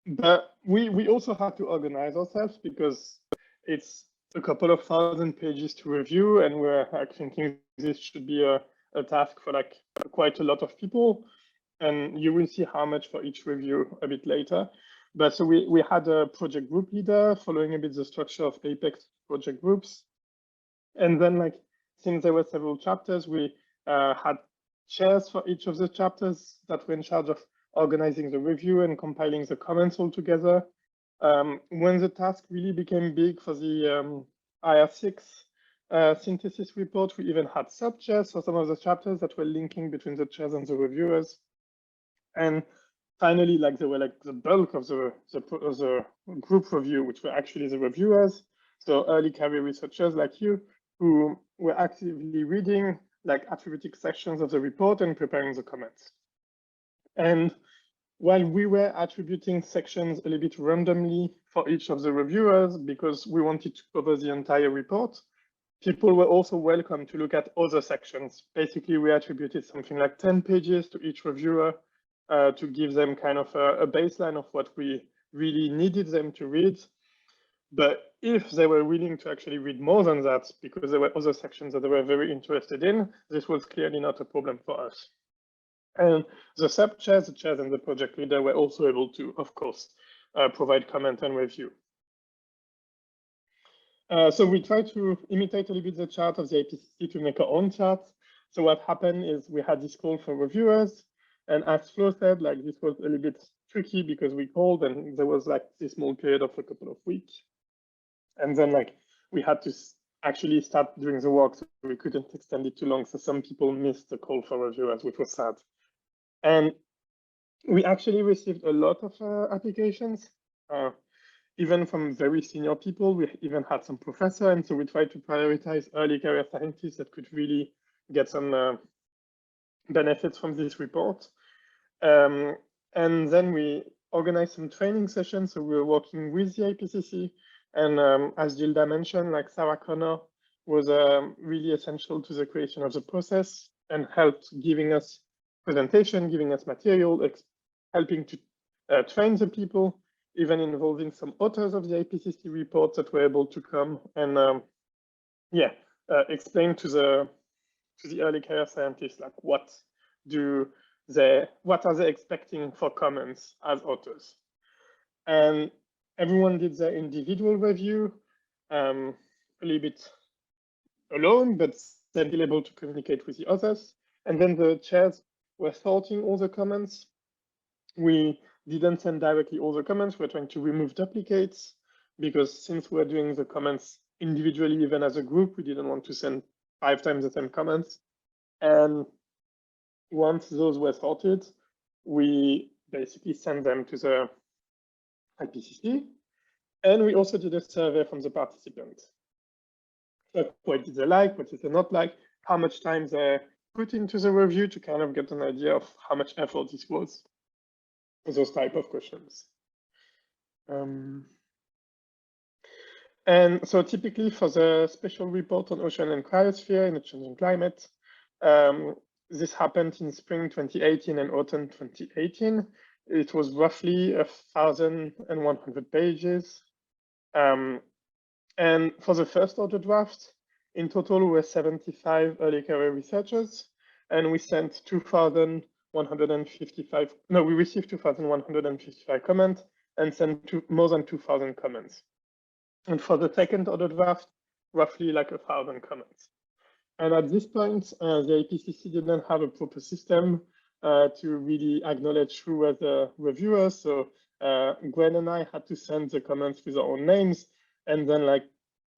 But we also had to organize ourselves because it's a couple of thousand pages to review, and we're like thinking this should be a task for like quite a lot of people. And you will see how much for each review a bit later. But so we had a project group leader following a bit the structure of APECS project groups. And then like, since there were several chapters, we had chairs for each of the chapters that were in charge of organizing the review and compiling the comments all together. When the task really became big for the IR6 synthesis report, we even had sub-chairs for some of the chapters that were linking between the chairs and the reviewers. And finally, like there were like the bulk of the group review, which were actually the reviewers. So early career researchers like you, who were actively reading, like attributing sections of the report and preparing the comments. And while we were attributing sections a little bit randomly for each of the reviewers, because we wanted to cover the entire report, people were also welcome to look at other sections. Basically, we attributed something like 10 pages to each reviewer to give them kind of a baseline of what we really needed them to read. But if they were willing to actually read more than that, because there were other sections that they were very interested in, this was clearly not a problem for us. And the sub-chairs, the chairs and the project leader were also able to, of course, provide comment and review. So we try to imitate a little bit the chart of the IPCC to make our own chart. So what happened is we had this call for reviewers, and as Flo said, like this was a little bit tricky because we called and there was like this small period of a couple of weeks. And then like we had to actually start doing the work, so we couldn't extend it too long. So some people missed the call for reviewers, which was sad. And we actually received a lot of applications, even from very senior people. We even had some professors, and so we tried to prioritize early career scientists that could really get some benefits from this report. And then we organized some training sessions. So we were working with the IPCC, and as Gilda mentioned, like Sarah Connor was really essential to the creation of the process and helped giving us presentation, giving us material, helping to train the people, even involving some authors of the IPCC reports that were able to come and explain to the early career scientists like what are they expecting for comments as authors. And everyone did their individual review, a little bit alone, but still able to communicate with the others. And then the chairs were sorting all the comments. We didn't send directly all the comments. We're trying to remove duplicates because since we're doing the comments individually, even as a group, we didn't want to send 5 times the same comments. And once those were sorted, we basically sent them to the IPCC. And we also did a survey from the participants. So what did they like, what did they not like, how much time they put into the review to kind of get an idea of how much effort this was. Those type of questions. And so typically for the special report on ocean and cryosphere in a changing climate, this happened in spring 2018 and autumn 2018. It was roughly 1,100 pages. And for the first order draft, in total, we were 75 early career researchers, and we sent 2,155. No, we received 2,155 comments and sent more than 2,000 comments. And for the second order draft, roughly like 1,000 comments. And at this point, the IPCC didn't have a proper system to really acknowledge who were the reviewers. So Gwen and I had to send the comments with our own names. And then like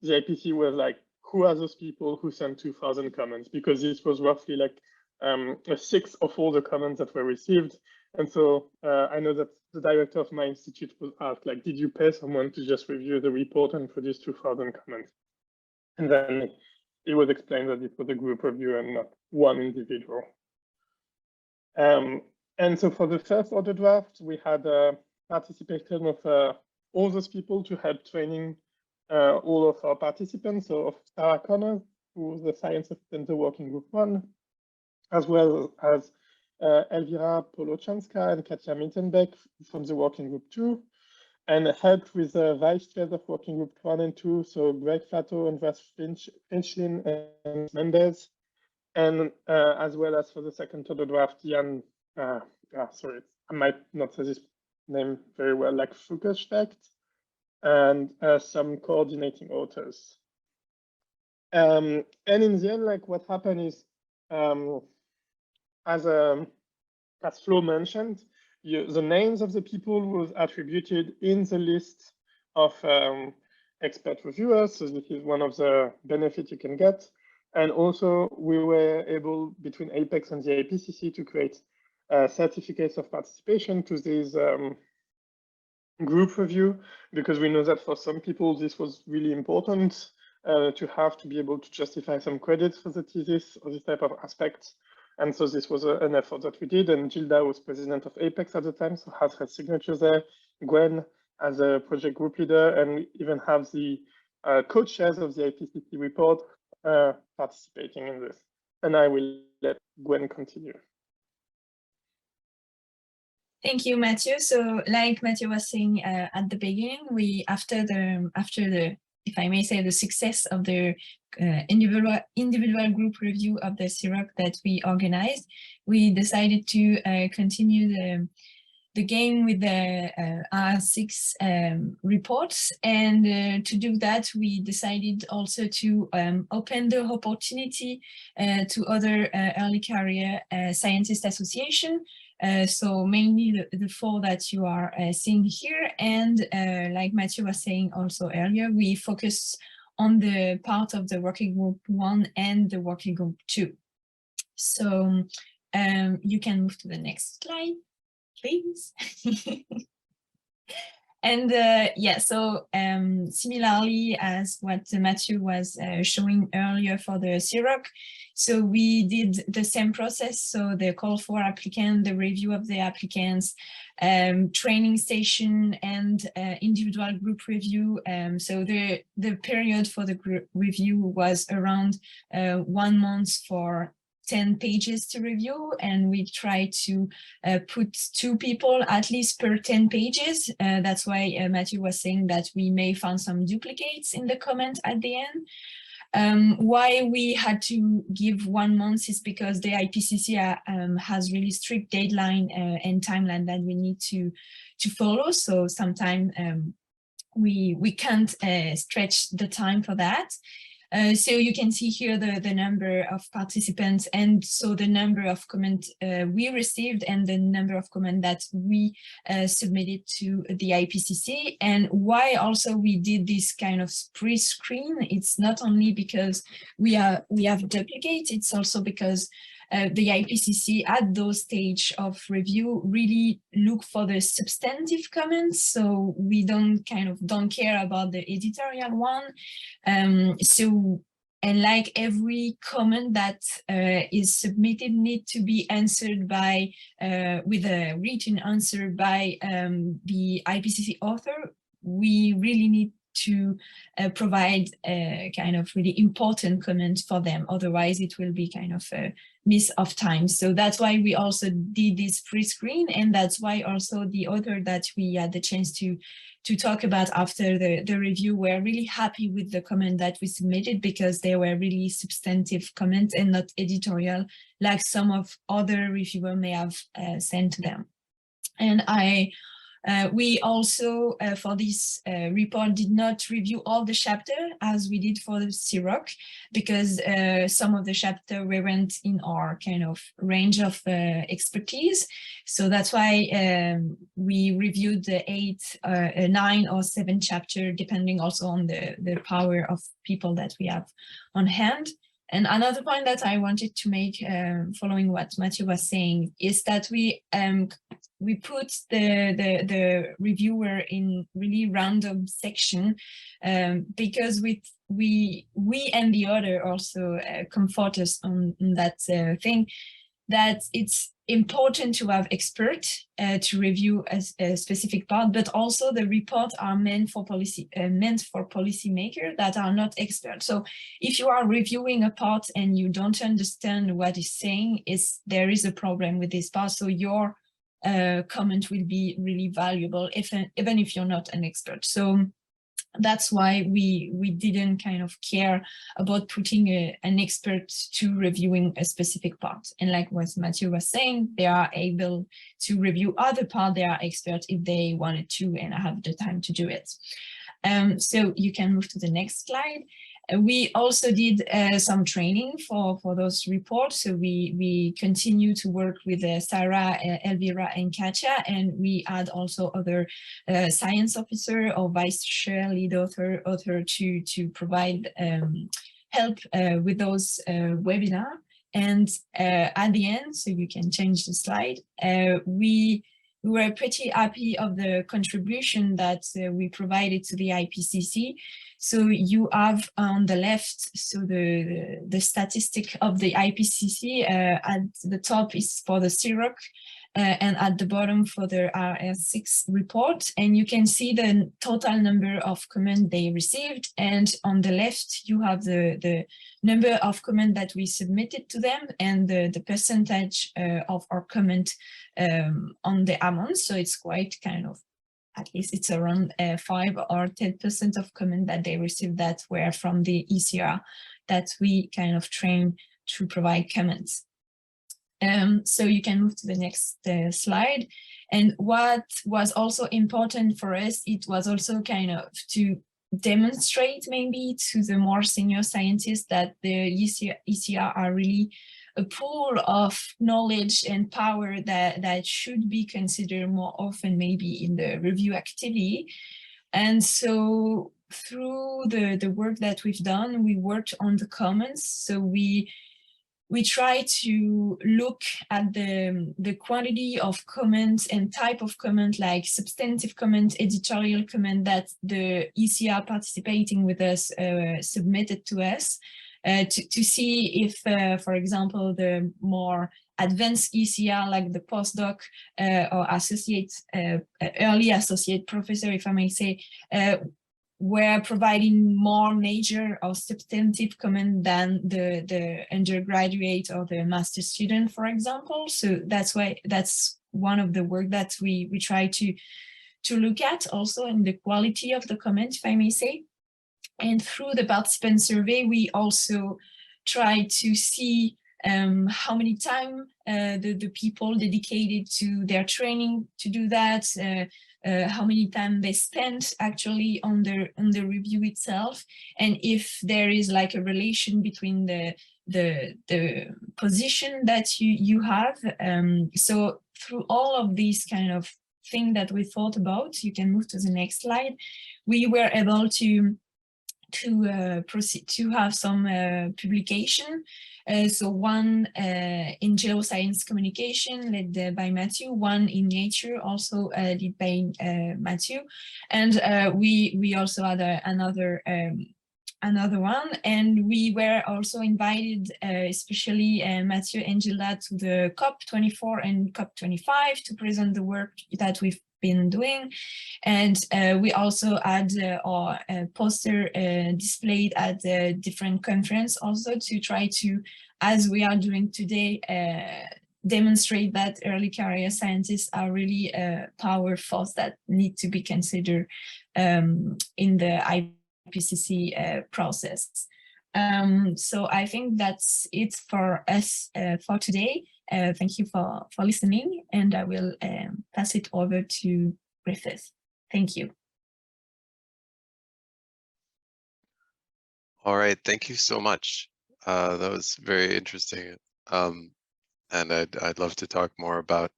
the IPCC was like, who are those people who sent 2,000 comments? Because this was roughly like a sixth of all the comments that were received. And so I know that the director of my institute was asked, like, did you pay someone to just review the report and produce 2,000 comments? And then it was explained that it was a group review and not one individual. And so for the first order draft, we had participation of all those people to help training all of our participants. So of Sarah Connor, who was the science assistant, the working group 1, as well as Elvira Polochanska and Katja Mittenbeck from the working group 2, and helped with the vice chairs of working group 1 and 2, so Greg Flato, Andreas Finchlin, and Mendes, and as well as for the second order draft, Jan, sorry, I might not say this name very well, like Fugerstedt, and some coordinating authors. And in the end, like what happened is, as Flo mentioned, the names of the people was attributed in the list of expert reviewers. So this is one of the benefits you can get. And also we were able, between APECS and the IPCC, to create certificates of participation to this group review, because we know that for some people this was really important to have to be able to justify some credits for the thesis or this type of aspects. And so this was an effort that we did, and Gilda was president of APECS at the time, so has her signature there. Gwen as a project group leader, and we even have the co-chairs of the IPCC report participating in this. And I will let Gwen continue. Thank you, Matthew. So like Matthew was saying at the beginning, we after the if I may say, the success of the individual group review of the CIROC that we organized, we decided to continue game with the R6 reports. And to do that, we decided also to open the opportunity to other early career scientist association. So mainly the 4 that you are seeing here. And like Matthew was saying also earlier, we focus on the part of the working group 1 and the working group 2. So you can move to the next slide, please. And yeah, so similarly as what Matthew was showing earlier for the SCAR, so we did the same process. So the call for applicant, the review of the applicants, training session, and individual group review. So the period for the group review was around 1 month for 10 pages to review, and we try to put 2 people at least per 10 pages. That's why Matthew was saying that we may find some duplicates in the comment at the end. Why we had to give 1 month is because the IPCC has really strict deadline and timeline that we need to follow. So sometimes we can't stretch the time for that. So you can see here the number of participants, and so the number of comments we received and the number of comments that we submitted to the IPCC. And why also we did this kind of pre-screen, it's not only because we have duplicates, it's also because the IPCC at those stage of review really look for the substantive comments. So we don't care about the editorial one. And like every comment that is submitted need to be answered by with a written answer by the IPCC author, we really need to provide a kind of really important comment for them. Otherwise, it will be kind of a miss of time. So that's why we also did this pre-screen, and that's why also the author that we had the chance to talk about after the review were really happy with the comment that we submitted, because they were really substantive comments and not editorial, like some of other reviewers may have sent to them. And we also, for this report, did not review all the chapter as we did for the SCAR, because some of the chapter weren't in our kind of range of expertise. So that's why we reviewed the 8, 9 or 7 chapter, depending also on the power of people that we have on hand. And another point that I wanted to make, following what Matthew was saying, is that we put the reviewer in really random section, because we and the other also comfort us on that thing, that it's important to have experts to review a specific part, but also the reports are meant for policymakers that are not experts. So if you are reviewing a part and you don't understand what it's saying, there is a problem with this part. So your comment will be really valuable, even if you're not an expert. So that's why we didn't kind of care about putting an expert to reviewing a specific part. And like what Matthew was saying, they are able to review other parts. They are experts if they wanted to and have the time to do it. So you can move to the next slide. We also did some training for those reports. So we continue to work with Sarah, Elvira, and Katja, and we add also other science officer or vice chair, lead author to provide help with those webinars. And at the end, so you can change the slide, we were pretty happy of the contribution that we provided to the IPCC. So you have on the left, so the statistic of the IPCC, at the top is for the SCAR, and at the bottom for the R6 report. And you can see the total number of comments they received. And on the left, you have the number of comments that we submitted to them and the percentage of our comment on the amount. So it's quite kind of, at least it's around 5 or 10% of comments that they received that were from the ECR that we kind of trained to provide comments. So you can move to the next slide. And what was also important for us, it was also kind of to demonstrate maybe to the more senior scientists that the ECR are really a pool of knowledge and power that should be considered more often maybe in the review activity. And so through the work that we've done, we worked on the comments. So we try to look at the quantity of comments and type of comment, like substantive comment, editorial comment that the ECR participating with us submitted to us, to see if, for example, the more advanced ECR, like the postdoc or associate, early associate professor, if I may say, were providing more major or substantive comment than the undergraduate or the master student, for example. So that's one of the work that we try to look at also in the quality of the comment, if I may say. And through the participant survey, we also try to see how many time the people dedicated to their training to do that, how many time they spent actually on the review itself, and if there is like a relation between the position that you have. So through all of these kind of things that we thought about, you can move to the next slide, we were able to proceed to have some publication. So one in geoscience communication led by Matthew, one in Nature also led by Matthew, and we also had another one, and we were also invited, especially Matthew and Gilda, to the COP24 and COP25 to present the work that we've been doing. And we also had our poster displayed at the different conference also to try to, as we are doing today, demonstrate that early career scientists are really a power force that need to be considered in the IPCC process. So I think that's it for us for today. Thank you for listening, and I will pass it over to Griffith. Thank you. All right, thank you so much. That was very interesting. And I'd love to talk more about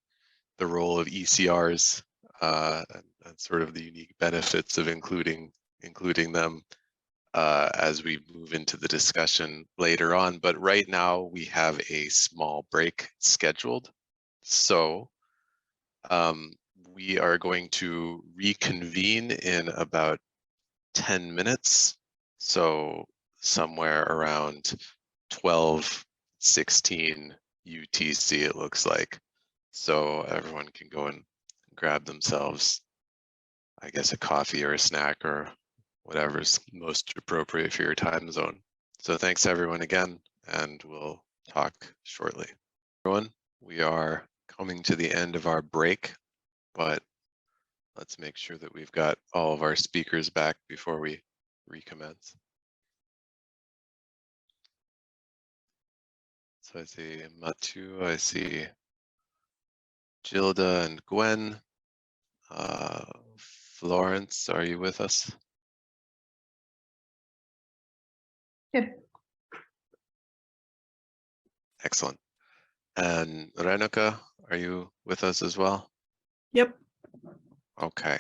the role of ECRs and sort of the unique benefits of including them as we move into the discussion later on. But right now we have a small break scheduled. So we are going to reconvene in about 10 minutes. So somewhere around 12:16 UTC, it looks like. So everyone can go and grab themselves, I guess, a coffee or a snack or whatever's most appropriate for your time zone. So thanks everyone again, and we'll talk shortly. Everyone, we are coming to the end of our break, but let's make sure that we've got all of our speakers back before we recommence. So I see Mathieu, I see Gilda and Gwen. Florence, are you with us? Yep. Excellent. And Renuka, are you with us as well? Yep. Okay.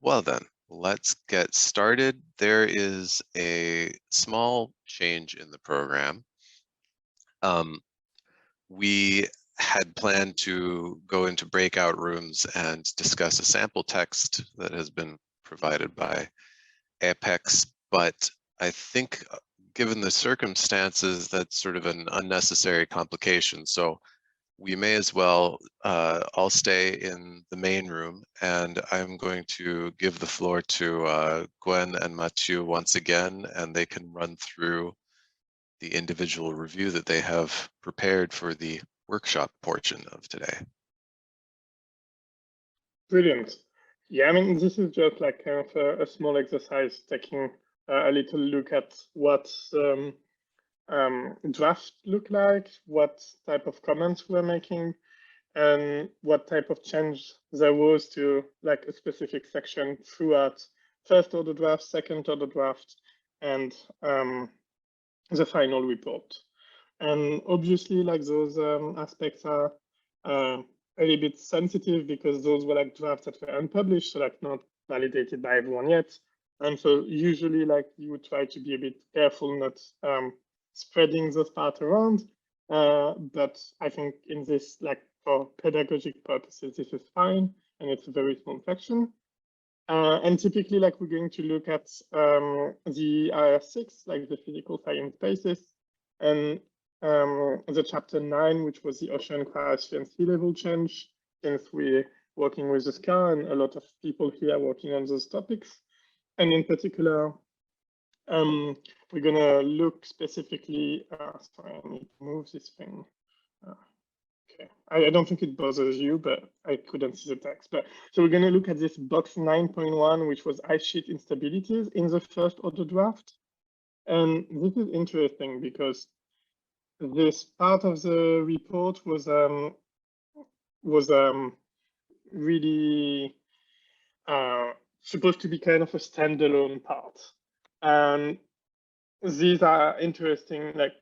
Well then, let's get started. There is a small change in the program. We had planned to go into breakout rooms and discuss a sample text that has been provided by APECS, but I think given the circumstances, that's sort of an unnecessary complication. So we may as well all stay in the main room, and I'm going to give the floor to Gwen and Mathieu once again, and they can run through the individual review that they have prepared for the workshop portion of today. Brilliant. Yeah, I mean, this is just like kind of a small exercise, taking a little look at what draft look like, what type of comments we're making, and what type of change there was to like a specific section throughout first order draft, second order draft, and the final report. And obviously, like those aspects are a little bit sensitive because those were like drafts that were unpublished, so like not validated by everyone yet. And so usually, like you would try to be a bit careful not spreading those parts around. But I think in this, like for pedagogic purposes, this is fine, and it's a very small section. And typically, like we're going to look at the IR6, like the physical science basis, and the chapter 9, which was the ocean cryosphere and sea level change, since we're working with the SCAR and a lot of people here are working on those topics. And in particular, we're going to look specifically, sorry, I need to move this thing. Okay, I don't think it bothers you, but I couldn't see the text. But so we're going to look at this box 9.1, which was ice sheet instabilities in the first order draft. And this is interesting because this part of the report was really supposed to be kind of a standalone part. And these are interesting, like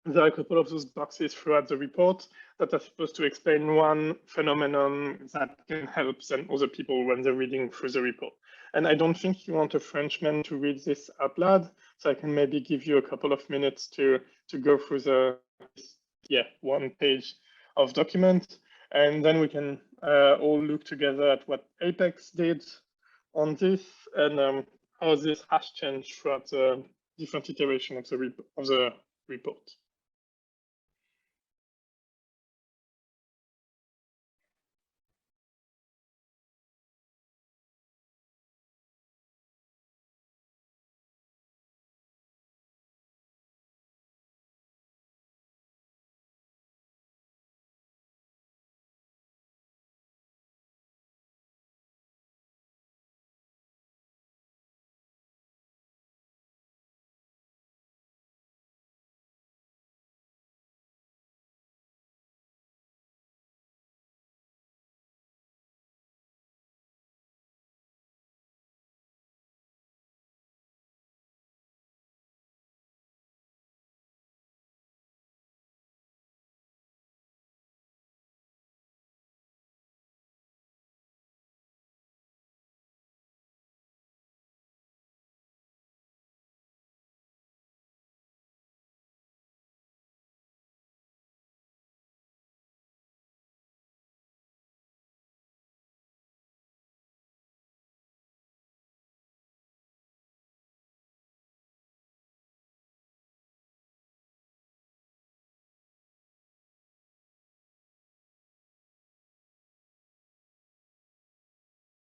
there are a couple of those boxes throughout the report that are supposed to explain one phenomenon that can help then other people when they're reading through the report. And I don't think you want a Frenchman to read this out loud, so I can maybe give you a couple of minutes to go through the 1 page of document, and then we can all look together at what APECS did on this and how this has changed throughout the different iteration of the report.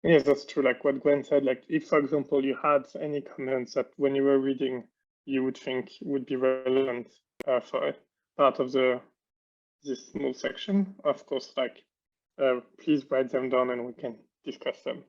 Yes, that's true. Like what Gwen said, like if, for example, you had any comments that when you were reading, you would think would be relevant for part of this small section, of course, like please write them down and we can discuss them.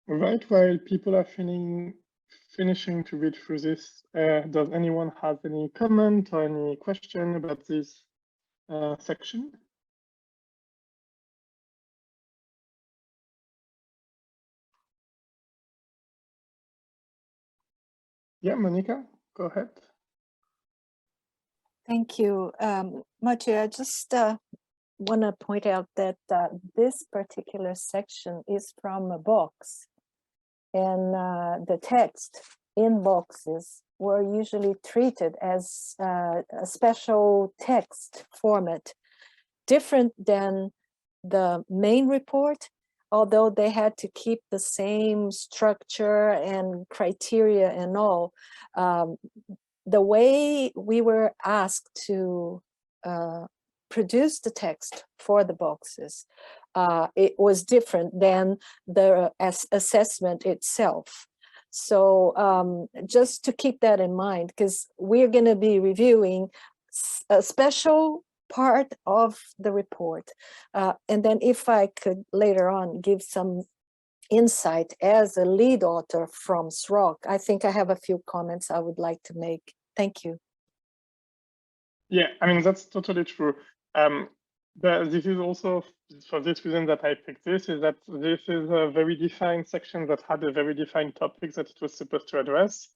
All right, while people are finishing to read through this, does anyone have any comment or any question about this section? Yeah, Monica, go ahead. Thank you. Mathieu, I just want to point out that this particular section is from a box, and the text in boxes were usually treated as a special text format, different than the main report, although they had to keep the same structure and criteria and all. The way we were asked to produce the text for the boxes, it was different than the assessment itself. So just to keep that in mind, because we're going to be reviewing a special part of the report. And then if I could later on give some insight as a lead author from SROC, I think I have a few comments I would like to make. Thank you. Yeah, I mean, that's totally true. This is also for this reason that I picked this, is that this is a very defined section that had a very defined topic that it was supposed to address.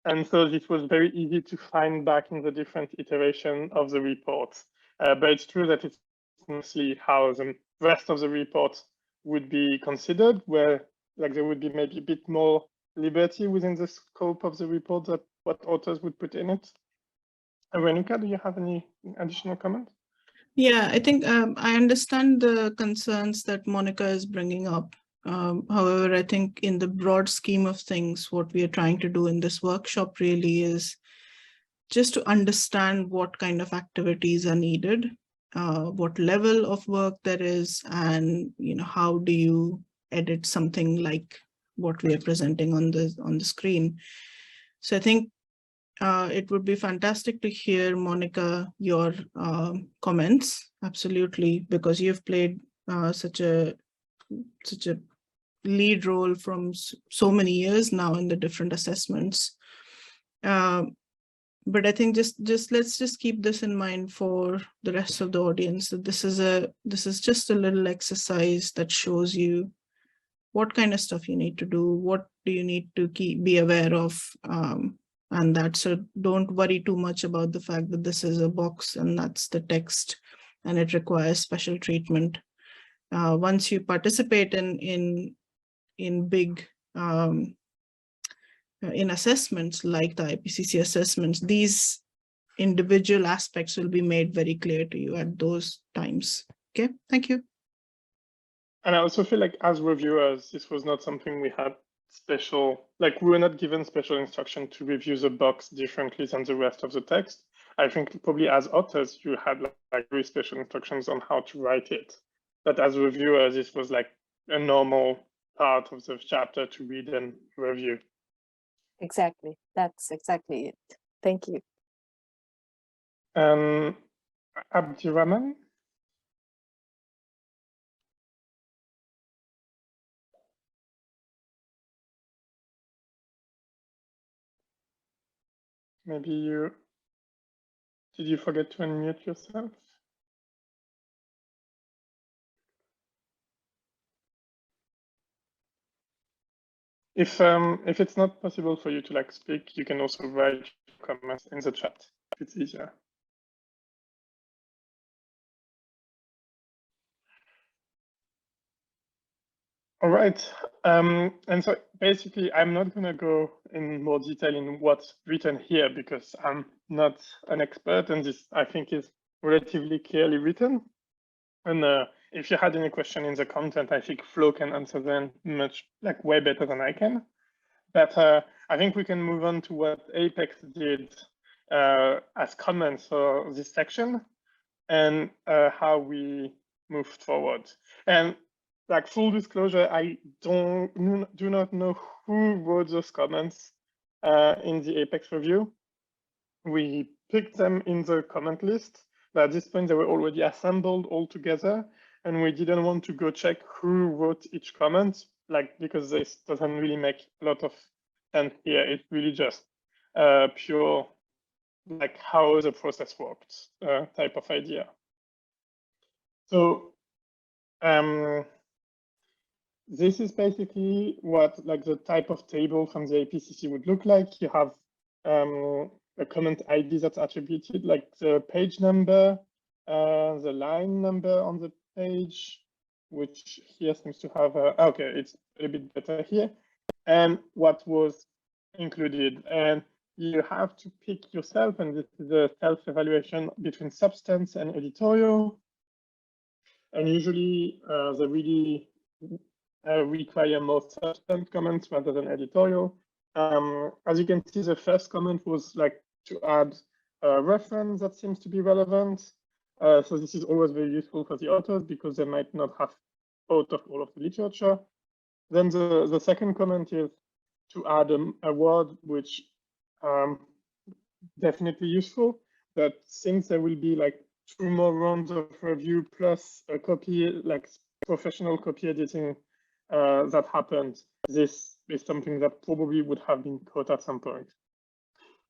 And so this was very easy to find back in the different iteration of the report. But it's true that it's mostly how the rest of the report would be considered, where like there would be maybe a bit more liberty within the scope of the report that what authors would put in it. Veronica, do you have any additional comment? Yeah, I think I understand the concerns that Monica is bringing up. However, I think in the broad scheme of things, what we are trying to do in this workshop really is just to understand what kind of activities are needed, what level of work there is, and how do you edit something like what we are presenting on the screen. So I think it would be fantastic to hear, Monica, your comments, absolutely, because you've played such a lead role from so many years now in the different assessments. But I think let's just keep this in mind for the rest of the audience, that this is just a little exercise that shows you what kind of stuff you need to do, what do you need to be aware of, and that. So don't worry too much about the fact that this is a box and that's the text and it requires special treatment. Once you participate in big in assessments like the IPCC assessments, these individual aspects will be made very clear to you at those times. Okay, thank you. And I also feel like as reviewers, this was not something we had special, like we were not given special instruction to review the box differently than the rest of the text. I think probably as authors, you had like very special instructions on how to write it. But as reviewers, this was like a normal part of the chapter to read and review. Exactly, that's exactly it. Thank you. Abdirahman? Maybe did you forget to unmute yourself? If it's not possible for you to like speak, you can also write comments in the chat if it's easier. All right, and so basically I'm not going to go in more detail in what's written here because I'm not an expert, and this I think is relatively clearly written. And if you had any question in the content, I think Flo can answer them way better than I can. But I think we can move on to what APECS did as comments for this section and how we moved forward. And like full disclosure, I do not know who wrote those comments in the APECS review. We picked them in the comment list, but at this point they were already assembled all together, and we didn't want to go check who wrote each comment like, because this doesn't really make a lot of sense here. It's really just pure, like, how the process worked type of idea. So this is basically what, like, the type of table from the IPCC would look like. You have a comment ID that's attributed, like the page number, the line number on the page, which here seems to have okay, it's a bit better here, and what was included. And you have to pick yourself, and this is a self-evaluation between substance and editorial. And usually they really require more substance comments rather than editorial. As you can see, the first comment was like to add a reference that seems to be relevant. So this is always very useful for the authors because they might not have thought of all of the literature. Then the second comment is to add a word which definitely useful, but since there will be like 2 more rounds of review plus a copy, like professional copy editing that happened, this is something that probably would have been caught at some point.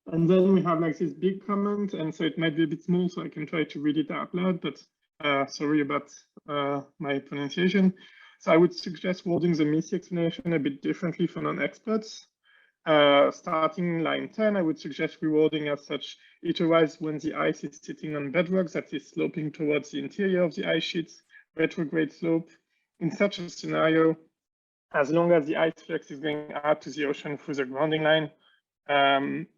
And then we have like this big comment, and so it might be a bit small, so I can try to read it out loud, but sorry about my pronunciation. So I would suggest wording the MISI explanation a bit differently for non-experts. Starting line 10, I would suggest rewording as such: it arrives when the ice is sitting on bedrock that is sloping towards the interior of the ice sheets, retrograde slope. In such a scenario, as long as the ice flux is going out to the ocean through the grounding line,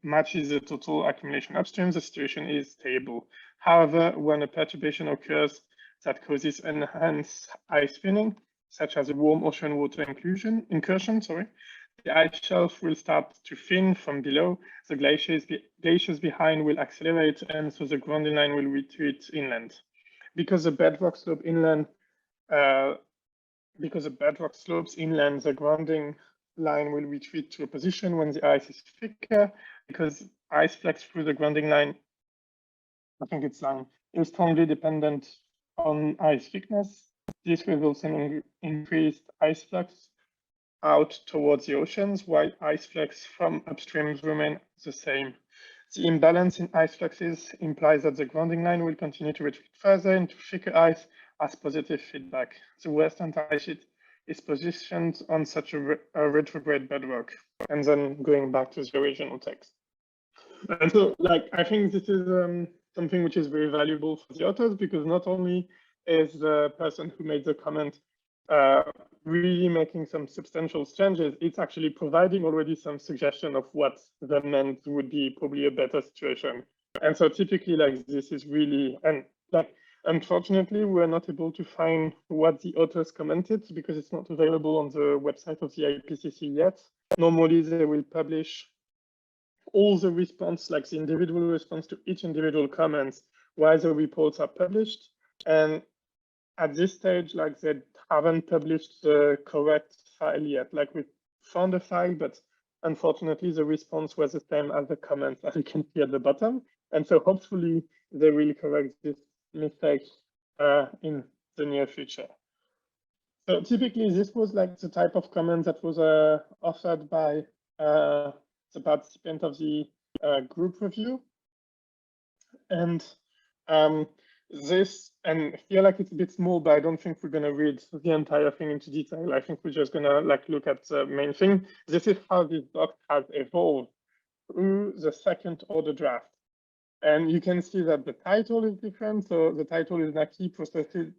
matches the total accumulation upstream, the situation is stable. However, when a perturbation occurs that causes enhanced ice thinning, such as a warm ocean water incursion, the ice shelf will start to thin from below, the glaciers behind will accelerate, and so the grounding line will retreat inland. Because the bedrock slopes inland, the grounding line will retreat to a position when the ice is thicker. Because ice flux through the grounding line, I think it's line, is strongly dependent on ice thickness. This results in increased ice flux out towards the oceans, while ice flux from upstream remain the same. The imbalance in ice fluxes implies that the grounding line will continue to retreat further into thicker ice as positive feedback. The western ice sheet is positioned on such a retrograde bedrock, and then going back to the original text. And so, like, I think this is something which is very valuable for the authors, because not only is the person who made the comment really making some substantial changes, it's actually providing already some suggestion of what the meant would be probably a better situation. And so typically, like, this is really, and like, unfortunately, we're not able to find what the authors commented because it's not available on the website of the IPCC yet. Normally, they will publish all the response, like the individual response to each individual comments, while the reports are published. And at this stage, like, they haven't published the correct file yet. Like, we found a file, but unfortunately, the response was the same as the comments, as you can see at the bottom. And so hopefully, they will correct this mistake in the near future. So typically, this was like the type of comment that was offered by the participant of the group review. And this, and here, like, it's a bit small, but I don't think we're going to read the entire thing into detail. I think we're just going to like look at the main thing. This is how this doc has evolved through the second order draft. And you can see that the title is different. So the title is now key processes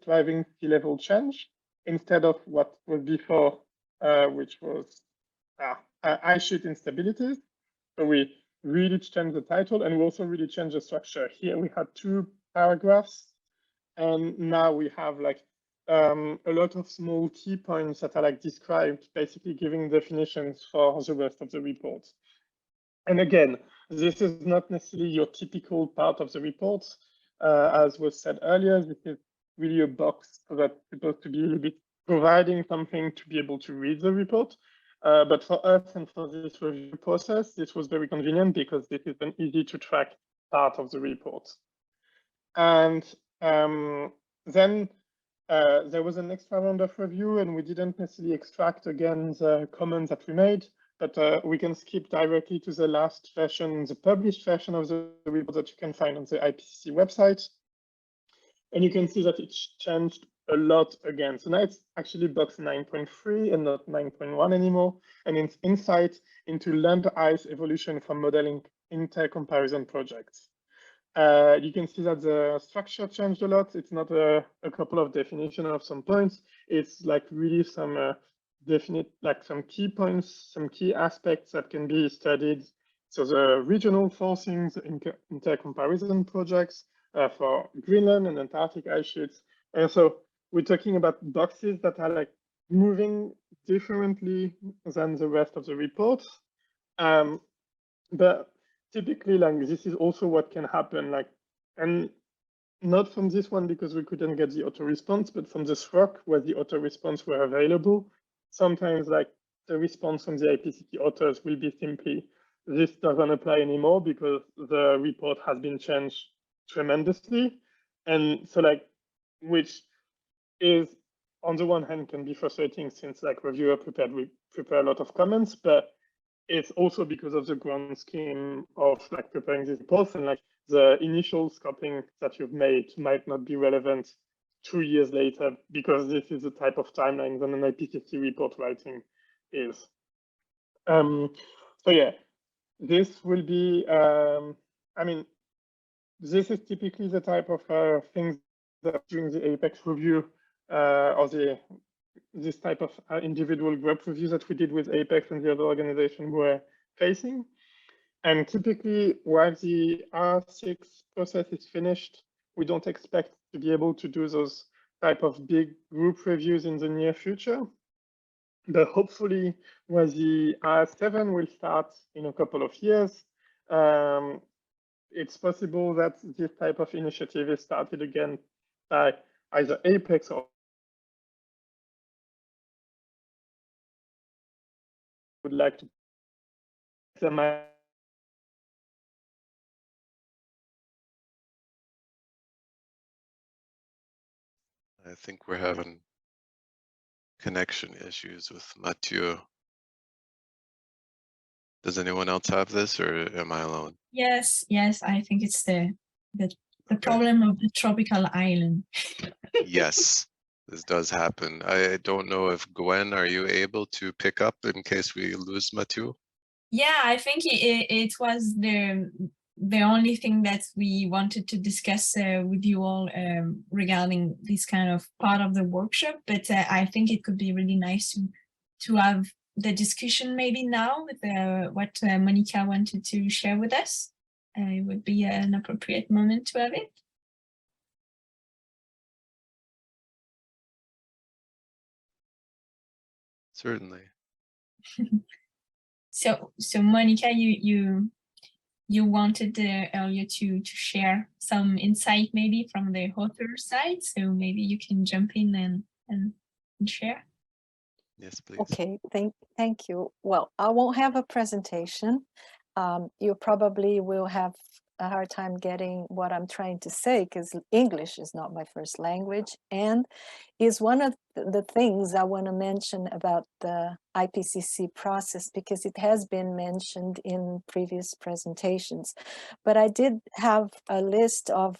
driving sea level change, instead of what was before, which was ice sheet instabilities. So we really changed the title, and we also really changed the structure. Here we had 2 paragraphs, and now we have like a lot of small key points that are like described, basically giving definitions for the rest of the report. And again, this is not necessarily your typical part of the report. As was said earlier, this is really a box that's supposed to be a little bit providing something to be able to read the report. But for us and for this review process, this was very convenient because this is an easy to track part of the report. And then There was an extra round of review, and we didn't necessarily extract again the comments that we made, but we can skip directly to the last version, the published version of the report that you can find on the IPCC website. And you can see that it's changed a lot again. So now it's actually box 9.3 and not 9.1 anymore. And it's insight into land ice evolution from modeling intercomparison projects. You can see that the structure changed a lot. It's not a couple of definitions of some points. It's like really some definite, like some key points, some key aspects that can be studied. So the regional forcings, intercomparison projects for Greenland and Antarctic ice sheets. And so we're talking about boxes that are like moving differently than the rest of the report. But typically, like, this is also what can happen, like, and not from this one because we couldn't get the auto response, but from the SROC where the auto response were available. Sometimes, like, the response from the IPCC authors will be simply, this doesn't apply anymore because the report has been changed tremendously. And so, like, which is on the one hand can be frustrating since like reviewer we prepare a lot of comments, but it's also because of the grand scheme of like preparing these reports, and like the initial scoping that you've made might not be relevant 2 years later because this is the type of timeline that an IPCC report writing is. So yeah, this will be, I mean, this is typically the type of things that during the APECS review or this type of individual group reviews that we did with APECS and the other organization were facing. And typically, while the R6 process is finished, we don't expect to be able to do those type of big group reviews in the near future. But hopefully, when the R7 will start in a couple of years, it's possible that this type of initiative is started again by either APECS or would like to examine. I think we're having connection issues with Mathieu. Does anyone else have this, or am I alone? Yes, I think it's the Okay. problem of the tropical island. Yes, this does happen. I don't know if Gwen, are you able to pick up in case we lose Mathieu? Yeah, I think it was the only thing that we wanted to discuss with you all regarding this kind of part of the workshop. But I think it could be really nice to have the discussion maybe now with what Monica wanted to share with us. It would be an appropriate moment to have it. Certainly. So Monica, you wanted earlier to share some insight maybe from the author side, so maybe you can jump in and share. Yes, please. Okay, thank you. Well, I won't have a presentation. You probably will have a hard time getting what I'm trying to say because English is not my first language, and is one of the things I want to mention about the IPCC process because it has been mentioned in previous presentations. But I did have a list of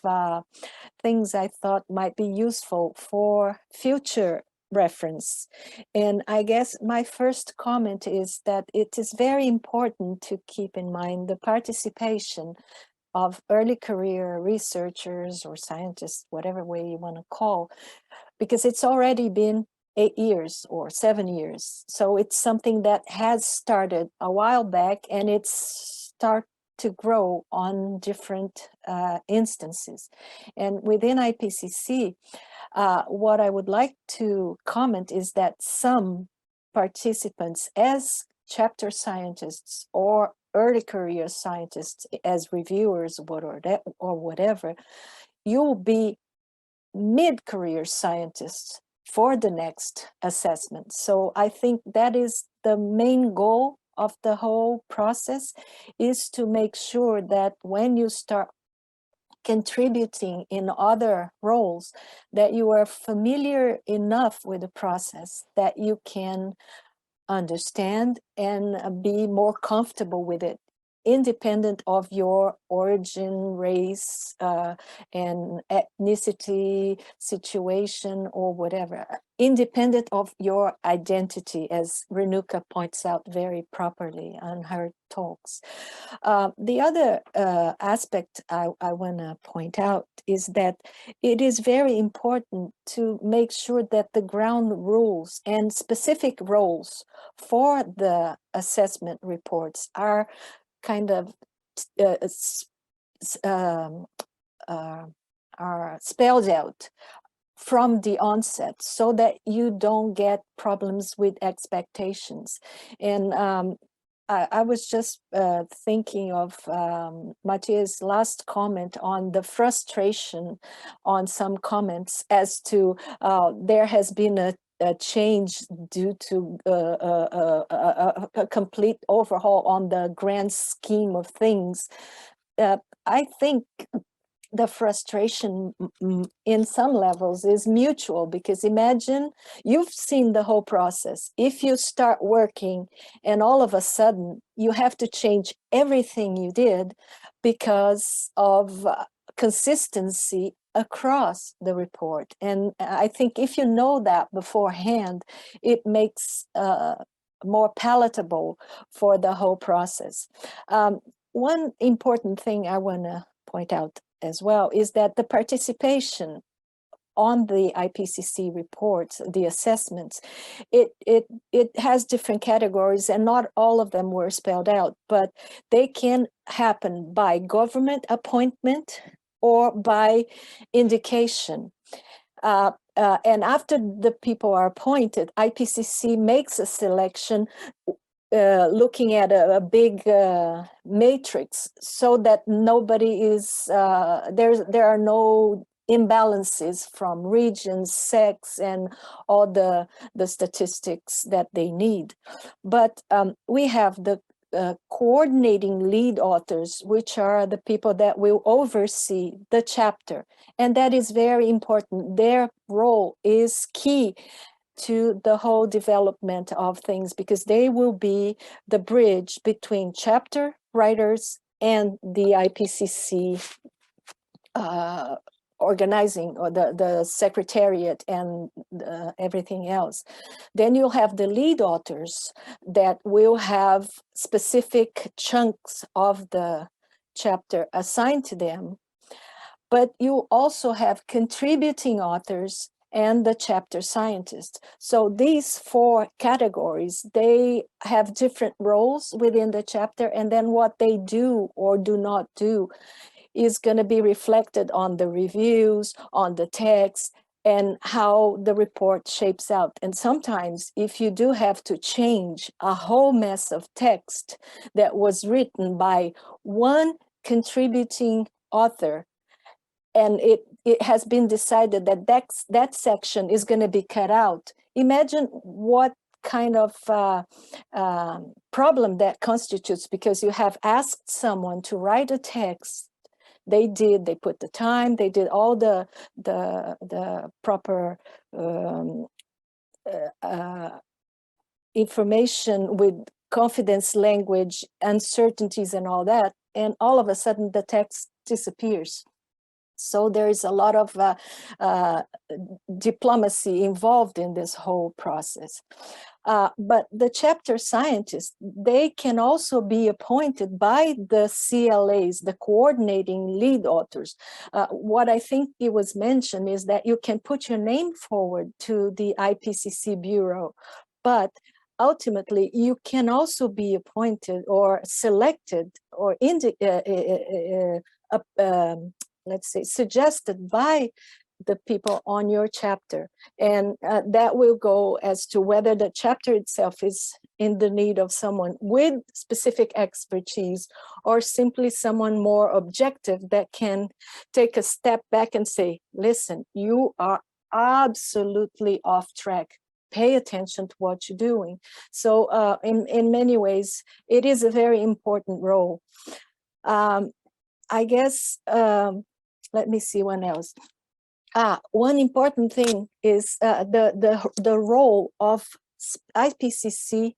things I thought might be useful for future reference. And I guess my first comment is that it is very important to keep in mind the participation of early career researchers or scientists, whatever way you want to call, because it's already been 8 years or 7 years. So it's something that has started a while back, and it's start to grow on different instances. And within IPCC, what I would like to comment is that some participants as chapter scientists or early career scientists as reviewers or whatever, you will be mid-career scientists for the next assessment. So I think that is the main goal of the whole process, is to make sure that when you start contributing in other roles, that you are familiar enough with the process that you can understand and be more comfortable with it, independent of your origin, race, and ethnicity, situation, or whatever, independent of your identity, as Renuka points out very properly on her talks. The other aspect I want to point out is that it is very important to make sure that the ground rules and specific roles for the assessment reports are kind of are spelled out from the onset, so that you don't get problems with expectations. And I was just thinking of Mathieu's last comment on the frustration on some comments as to there has been a change due to a complete overhaul on the grand scheme of things. I think the frustration in some levels is mutual, because imagine you've seen the whole process. If you start working and all of a sudden you have to change everything you did because of consistency across the report. And I think if you know that beforehand, it makes more palatable for the whole process. One important thing I want to point out as well is that the participation on the IPCC reports, the assessments, it has different categories, and not all of them were spelled out, but they can happen by government appointment or by indication. And after the people are appointed, IPCC makes a selection looking at a big matrix, so that nobody is, there are no imbalances from regions, sex, and all the statistics that they need. But we have the coordinating lead authors, which are the people that will oversee the chapter. And that is very important. Their role is key to the whole development of things, because they will be the bridge between chapter writers and the IPCC organizing, or the secretariat and everything else. Then you'll have the lead authors that will have specific chunks of the chapter assigned to them. But you also have contributing authors and the chapter scientist. So these four categories, they have different roles within the chapter, and then what they do or do not do is going to be reflected on the reviews, on the text, and how the report shapes out. And sometimes if you do have to change a whole mess of text that was written by one contributing author, and it has been decided that that section is going to be cut out. Imagine what kind of problem that constitutes, because you have asked someone to write a text. They put the time, they did all the proper information with confidence language, uncertainties and all that, and all of a sudden the text disappears. So there is a lot of diplomacy involved in this whole process. But the chapter scientists, they can also be appointed by the CLAs, the coordinating lead authors. What I think it was mentioned is that you can put your name forward to the IPCC Bureau, but ultimately you can also be appointed or selected or let's say suggested by the people on your chapter, and that will go as to whether the chapter itself is in the need of someone with specific expertise, or simply someone more objective that can take a step back and say, listen, you are absolutely off track. Pay attention to what you're doing. So in many ways, it is a very important role. I guess let me see one else. One important thing is the role of IPCC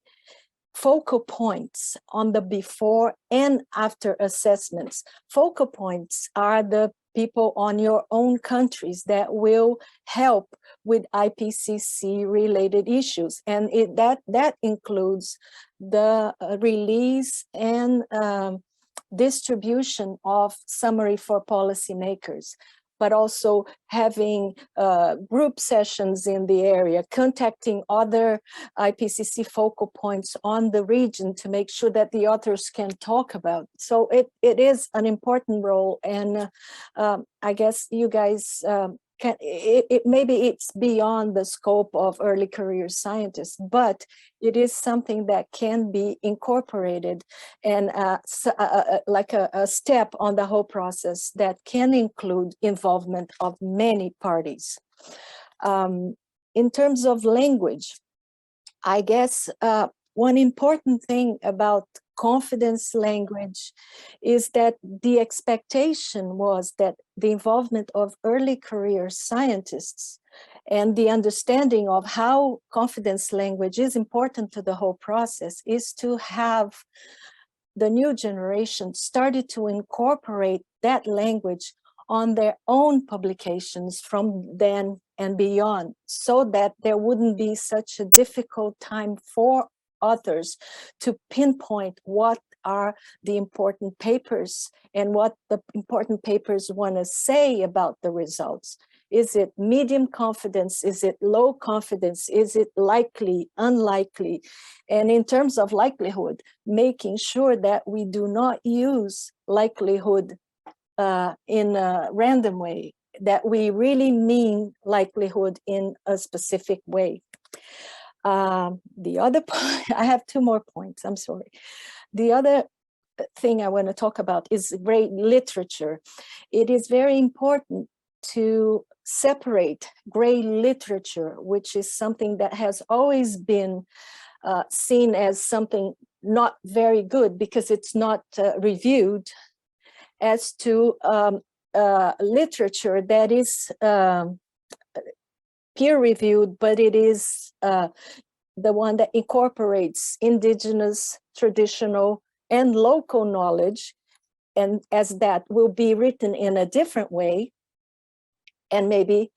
focal points on the before and after assessments. Focal points are the people on your own countries that will help with IPCC related issues. And that includes the release and distribution of summary for policymakers, but also having group sessions in the area, contacting other IPCC focal points on the region to make sure that the authors can talk about. So it is an important role, and I guess you guys maybe it's beyond the scope of early career scientists, but it is something that can be incorporated and like a step on the whole process that can include involvement of many parties. In terms of language, I guess one important thing about confidence language is that the expectation was that the involvement of early career scientists and the understanding of how confidence language is important to the whole process is to have the new generation started to incorporate that language on their own publications from then and beyond, so that there wouldn't be such a difficult time for authors to pinpoint what are the important papers and what the important papers want to say about the results. Is it medium confidence? Is it low confidence? Is it likely, unlikely? And in terms of likelihood, making sure that we do not use likelihood in a random way, that we really mean likelihood in a specific way. The other point, I have two more points, I'm sorry. The other thing I want to talk about is great literature. It is very important to separate great literature, which is something that has always been seen as something not very good because it's not reviewed, as to literature that is peer-reviewed, but it is the one that incorporates indigenous, traditional, and local knowledge, and as that will be written in a different way, and maybe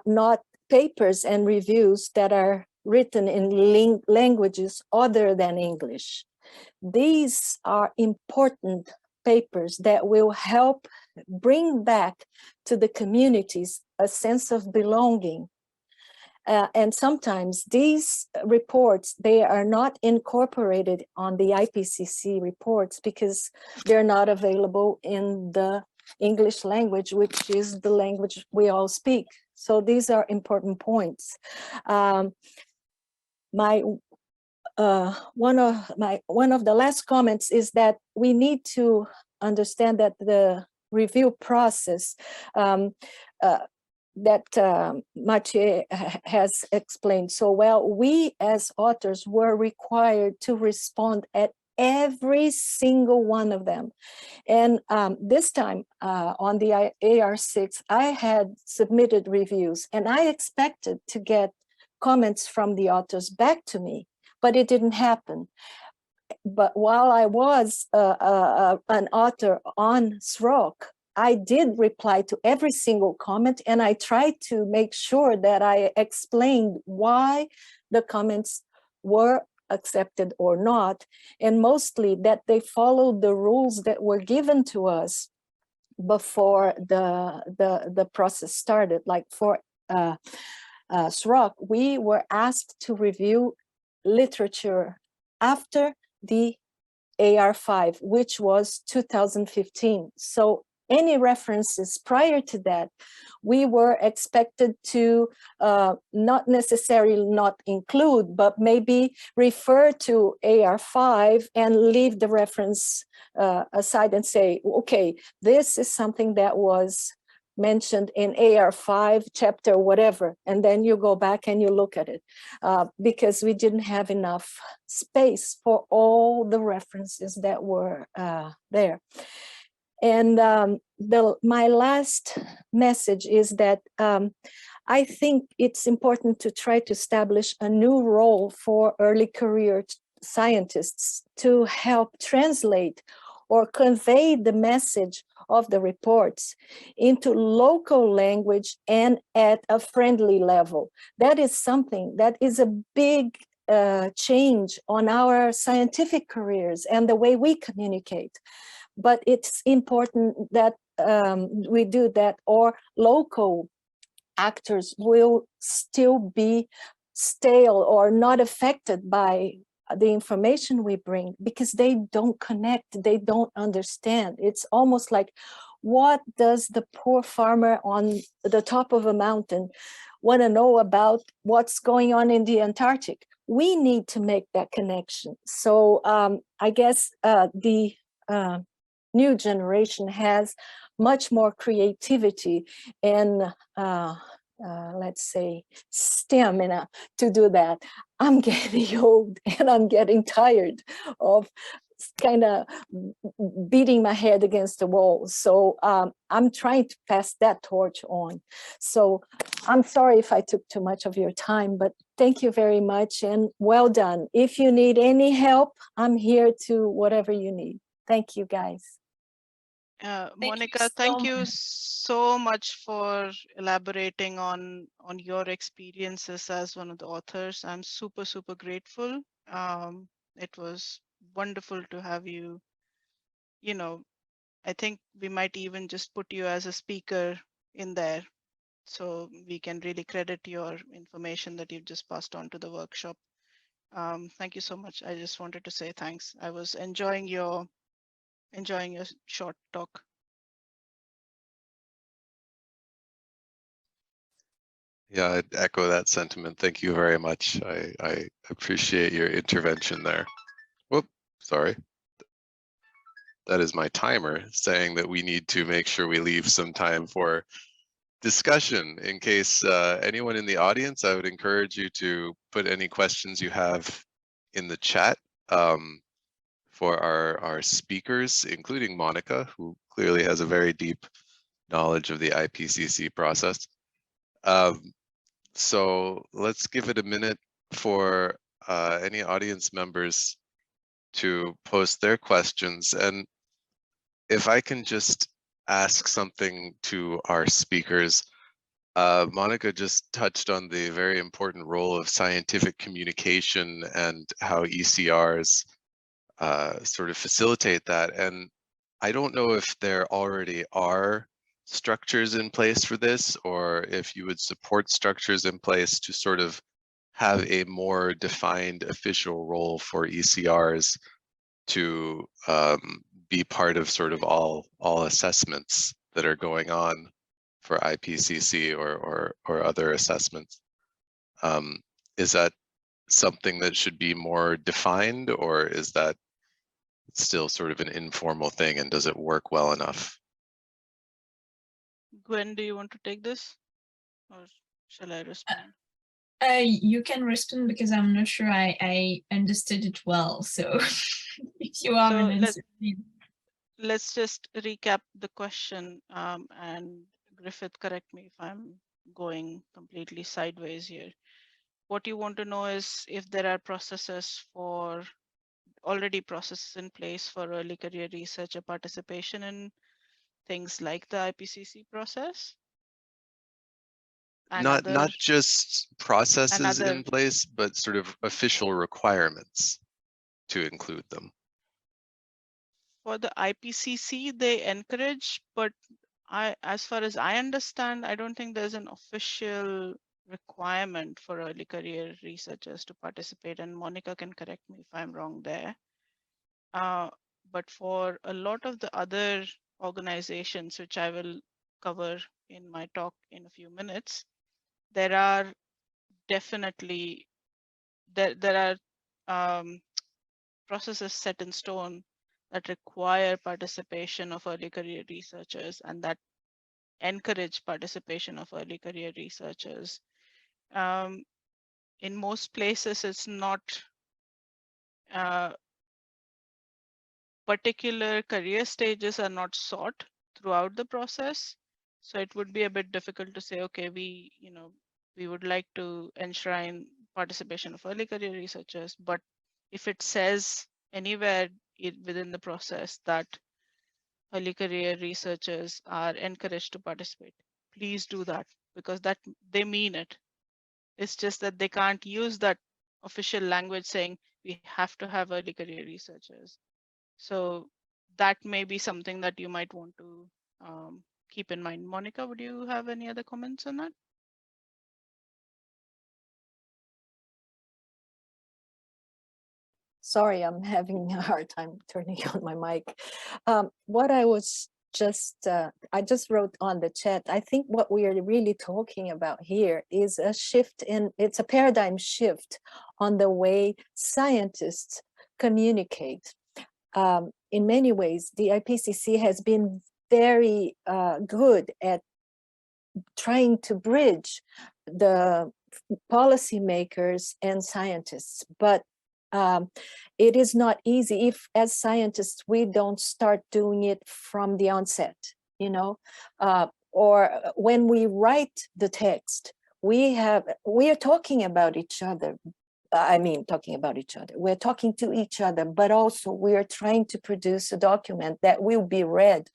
not papers and reviews that are written in languages other than English. These are important papers that will help bring back to the communities a sense of belonging. And sometimes these reports, they are not incorporated on the IPCC reports because they're not available in the English language, which is the language we all speak. So these are important points. One of the last comments is that we need to understand that the review process that Mathieu has explained so well, we as authors were required to respond at every single one of them. And this time on the AR6, I had submitted reviews and I expected to get comments from the authors back to me, but it didn't happen. But while I was an author on SROC, I did reply to every single comment, and I tried to make sure that I explained why the comments were accepted or not, and mostly that they followed the rules that were given to us before the process started. Like for SROC, we were asked to review literature after the AR5, which was 2015. So any references prior to that, we were expected to not necessarily not include, but maybe refer to AR5 and leave the reference aside and say, okay, this is something that was mentioned in AR5 chapter, whatever, and then you go back and you look at it because we didn't have enough space for all the references that were there. And my last message is that I think it's important to try to establish a new role for early career scientists to help translate or convey the message of the reports into local language and at a friendly level. That is something that is a big change on our scientific careers and the way we communicate. But it's important that we do that, or local actors will still be stale or not affected by the information we bring, because they don't connect, they don't understand. It's almost like, what does the poor farmer on the top of a mountain want to know about what's going on in the Antarctic? We need to make that connection. So I guess the new generation has much more creativity and let's say stamina to do that. I'm getting old and I'm getting tired of kind of beating my head against the wall. So I'm trying to pass that torch on. So I'm sorry if I took too much of your time, but thank you very much and well done. If you need any help, I'm here to whatever you need. Thank you, guys. Monica, thank you so much for elaborating on your experiences as one of the authors. I'm super, super grateful. It was wonderful to have you. You know, I think we might even just put you as a speaker in there, so we can really credit your information that you've just passed on to the workshop. Thank you so much. I just wanted to say thanks. I was enjoying your short talk. Yeah, I'd echo that sentiment. Thank you very much. I appreciate your intervention there. Whoop, sorry. That is my timer saying that we need to make sure we leave some time for discussion. In case anyone in the audience, I would encourage you to put any questions you have in the chat for our speakers, including Monica, who clearly has a very deep knowledge of the IPCC process. So let's give it a minute for any audience members to post their questions. And if I can just ask something to our speakers, Monica just touched on the very important role of scientific communication and how ECRs sort of facilitate that. And I don't know if there already are structures in place for this, or if you would support structures in place to sort of have a more defined official role for ECRs to be part of sort of all assessments that are going on for IPCC or other assessments. Is that something that should be more defined, or is that still sort of an informal thing, and does it work well enough? Gwen, do you want to take this, or shall I respond? You can respond, because I'm not sure I understood it well. So if you have an answer, let's just recap the question, and Griffith, correct me if I'm going completely sideways here. What you want to know is if there are already processes in place for early career researcher participation in things like the IPCC process? And not just processes in place, but sort of official requirements to include them. For the IPCC, they encourage, but as far as I understand, I don't think there's an official requirement for early career researchers to participate, and Monica can correct me if I'm wrong there. But for a lot of the other organizations, which I will cover in my talk in a few minutes, there are definitely there are processes set in stone that require participation of early career researchers and that encourage participation of early career researchers. In most places, it's not particular career stages are not sought throughout the process. So it would be a bit difficult to say, okay, we would like to enshrine participation of early career researchers, but if it says anywhere within the process that early career researchers are encouraged to participate, please do that, because that they mean it. It's just that they can't use that official language saying we have to have early career researchers. So that may be something that you might want to keep in mind. Monica, would you have any other comments on that? Sorry, I'm having a hard time turning on my mic. What I was I just wrote on the chat, I think what we are really talking about here is a shift it's a paradigm shift on the way scientists communicate. In many ways, the IPCC has been very good at trying to bridge the policymakers and scientists, but it is not easy if, as scientists, we don't start doing it from the onset, or when we write the text, we are talking about each other. We're talking to each other, but also we are trying to produce a document that will be read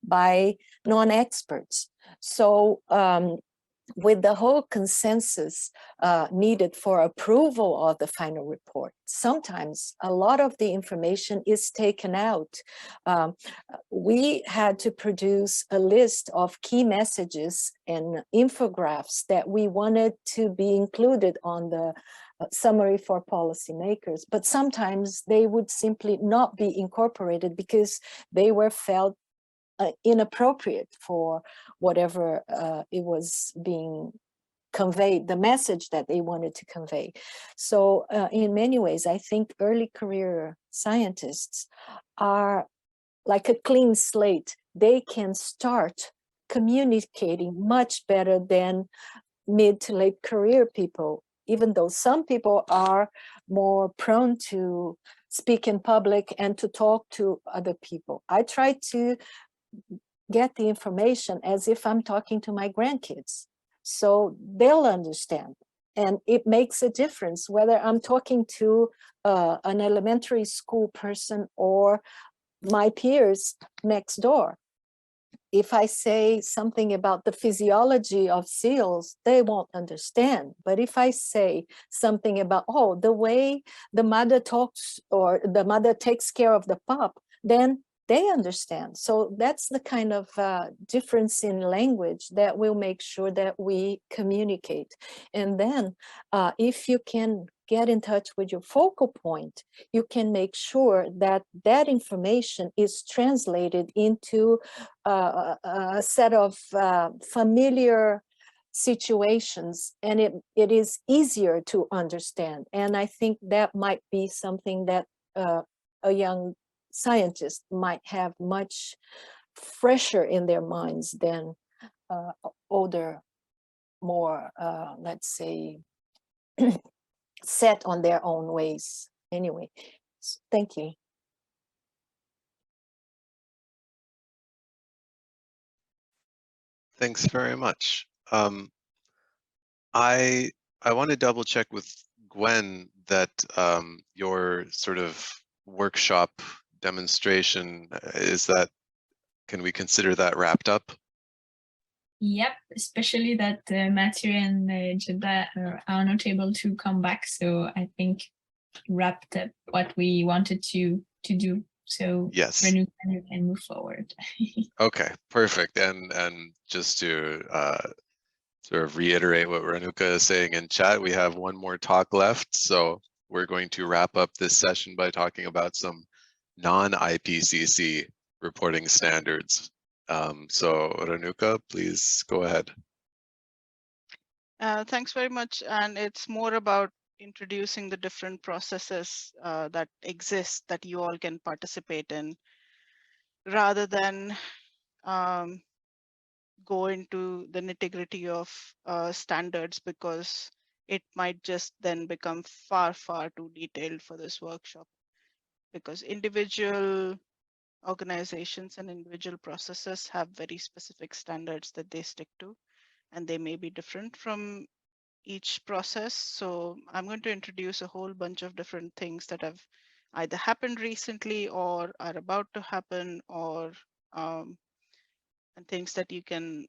by non-experts. So with the whole consensus needed for approval of the final report, sometimes a lot of the information is taken out. We had to produce a list of key messages and infographics that we wanted to be included on the summary for policymakers, but sometimes they would simply not be incorporated because they were felt inappropriate for whatever it was being conveyed, the message that they wanted to convey. So in many ways, I think early career scientists are like a clean slate. They can start communicating much better than mid to late career people, even though some people are more prone to speak in public and to talk to other people. I try to get the information as if I'm talking to my grandkids, so they'll understand. And it makes a difference whether I'm talking to an elementary school person or my peers next door. If I say something about the physiology of seals, they won't understand. But if I say something about, the way the mother talks or the mother takes care of the pup, then they understand. So that's the kind of difference in language that will make sure that we communicate. And then if you can get in touch with your focal point, you can make sure that that information is translated into a set of familiar situations, and it is easier to understand. And I think that might be something that a young scientist might have much fresher in their minds than older, more, let's say, set on their own ways. Anyway, thank you. Thanks very much. I want to double check with Gwen that your sort of workshop demonstration can we consider that wrapped up? Yep, especially that Matthew and Jilda are not able to come back. So I think wrapped up what we wanted to do. So yes, Renuka, you can move forward. Okay, perfect. And just to sort of reiterate what Renuka is saying in chat, we have one more talk left. So we're going to wrap up this session by talking about some non-IPCC reporting standards. So Renuka, please go ahead. Thanks very much. And it's more about introducing the different processes that exist that you all can participate in, rather than go into the nitty-gritty of standards, because it might just then become far too detailed for this workshop, because individual organizations and individual processes have very specific standards that they stick to, and they may be different from each process. So I'm going to introduce a whole bunch of different things that have either happened recently or are about to happen, or and things that you can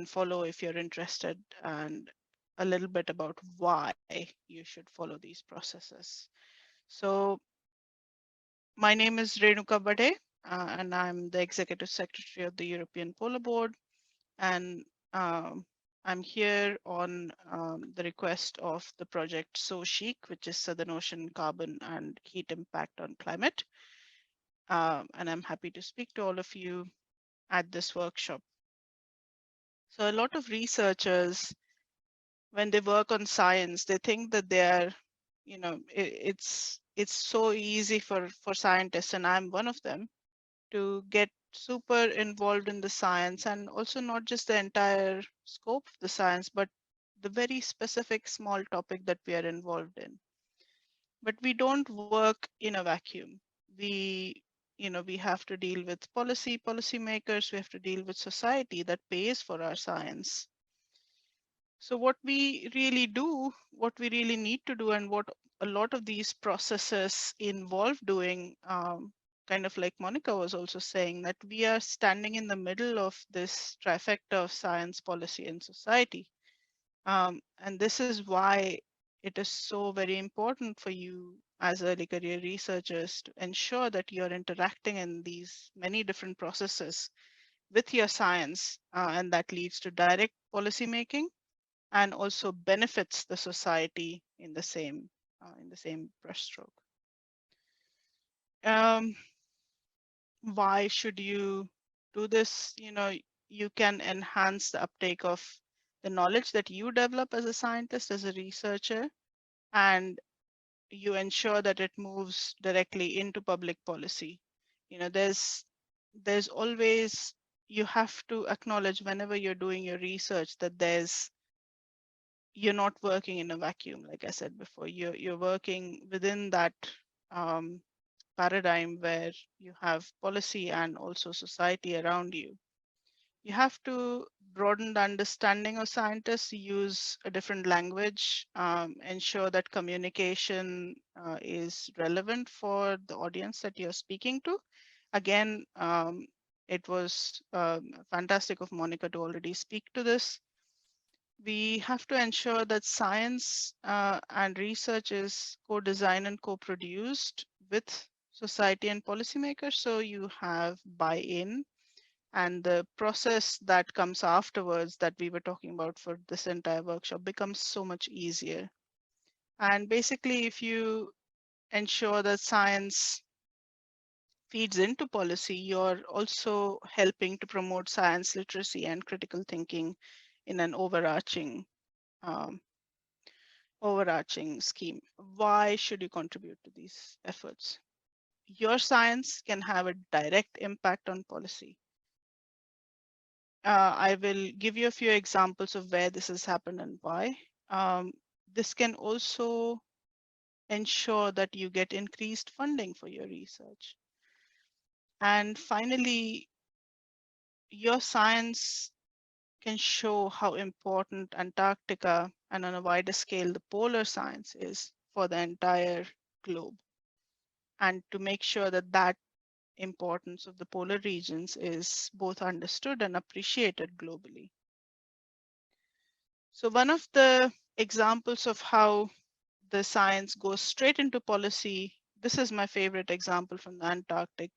follow if you're interested, and a little bit about why you should follow these processes. So my name is Renuka Bade, and I'm the Executive Secretary of the European Polar Board. And I'm here on the request of the project SO-CHIC, which is Southern Ocean Carbon and Heat Impact on Climate. And I'm happy to speak to all of you at this workshop. So a lot of researchers, when they work on science, they think that they're, it's so easy for scientists, and I'm one of them, to get super involved in the science, and also not just the entire scope of the science, but the very specific small topic that we are involved in. But we don't work in a vacuum. We have to deal with policymakers, we have to deal with society that pays for our science. So what we really need to do, and what a lot of these processes involve doing, kind of like Monica was also saying, that we are standing in the middle of this trifecta of science, policy, and society. And this is why it is so very important for you as early career researchers to ensure that you're interacting in these many different processes with your science, and that leads to direct policy making and also benefits the society in the same brushstroke. Why should you do this? You can enhance the uptake of the knowledge that you develop as a scientist, as a researcher, and you ensure that it moves directly into public policy. There's always, you have to acknowledge whenever you're doing your research that you're not working in a vacuum. Like I said before, you're working within that paradigm where you have policy and also society around you. You have to broaden the understanding of scientists, use a different language, ensure that communication is relevant for the audience that you're speaking to. Again, it was fantastic of Monica to already speak to this. We have to ensure that science and research is co-designed and co-produced with society and policymakers, so you have buy-in, and the process that comes afterwards that we were talking about for this entire workshop becomes so much easier. And basically, if you ensure that science feeds into policy, you're also helping to promote science literacy and critical thinking in an overarching scheme. Why should you contribute to these efforts? Your science can have a direct impact on policy. I will give you a few examples of where this has happened and why. This can also ensure that you get increased funding for your research. And finally, your science can show how important Antarctica, and on a wider scale, the polar science is for the entire globe. And to make sure that that importance of the polar regions is both understood and appreciated globally. So one of the examples of how the science goes straight into policy, this is my favorite example from the Antarctic.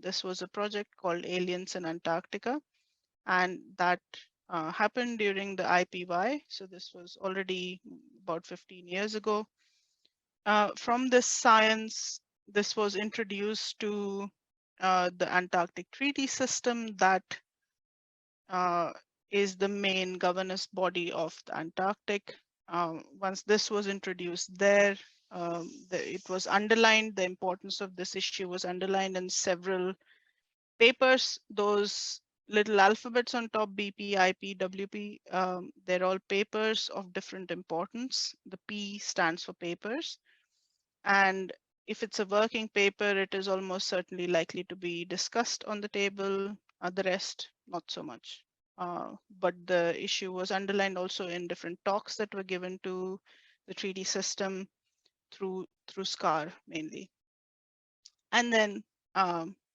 This was a project called Aliens in Antarctica, and that happened during the IPY. So this was already about 15 years ago. From this science, this was introduced to the Antarctic Treaty System that is the main governance body of the Antarctic. Once this was introduced there, it was underlined, the importance of this issue was underlined in several papers. Those little alphabets on top, BP, IP, WP, they're all papers of different importance. The P stands for papers. And if it's a working paper, it is almost certainly likely to be discussed on the table. The rest, not so much. But the issue was underlined also in different talks that were given to the 3D system through SCAR mainly. And then,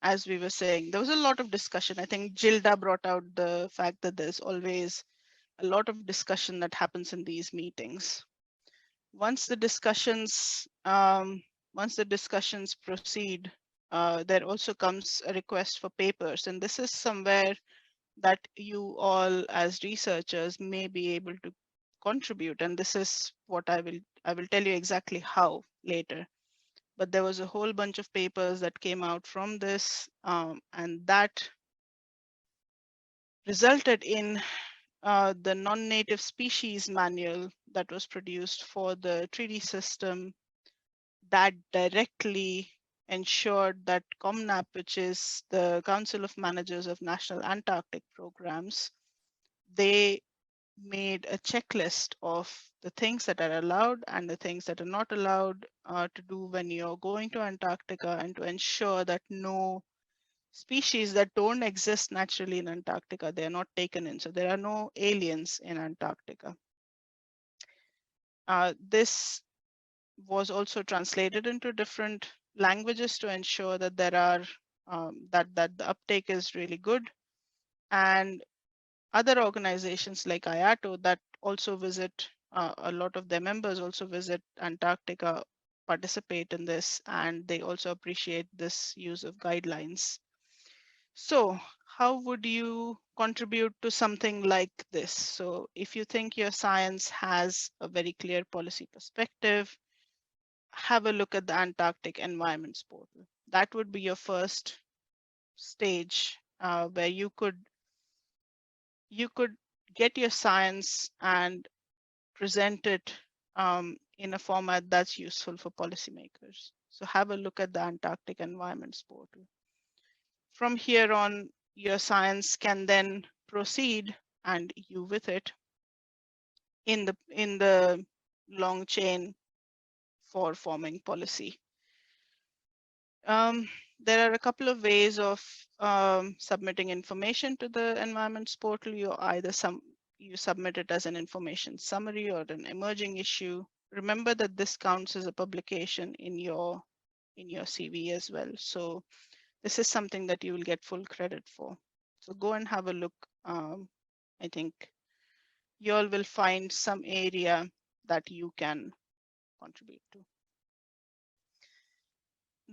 as we were saying, there was a lot of discussion. I think Gilda brought out the fact that there's always a lot of discussion that happens in these meetings. Once the discussions proceed, there also comes a request for papers, and this is somewhere that you all as researchers may be able to contribute. And this is what I will tell you exactly how later. But there was a whole bunch of papers that came out from this, and that resulted in the non-native species manual that was produced for the 3D system that directly ensured that COMNAP, which is the Council of Managers of National Antarctic Programs, they made a checklist of the things that are allowed and the things that are not allowed to do when you're going to Antarctica, and to ensure that no species that don't exist naturally in Antarctica, they are not taken in. So there are no aliens in Antarctica. This was also translated into different languages to ensure that there are that the uptake is really good. And other organizations like IATO that also visit, a lot of their members also visit Antarctica, participate in this, and they also appreciate this use of guidelines. So how would you contribute to something like this? So if you think your science has a very clear policy perspective, have a look at the Antarctic Environments Portal. That would be your first stage where you could get your science and present it in a format that's useful for policymakers. So have a look at the Antarctic Environments Portal. From here on, your science can then proceed, and you with it, in the long chain for forming policy. There are a couple of ways of submitting information to the environments portal. You either you submit it as an information summary or an emerging issue. Remember that this counts as a publication in your CV as well. So this is something that you will get full credit for. So go and have a look. I think you all will find some area that you can contribute to.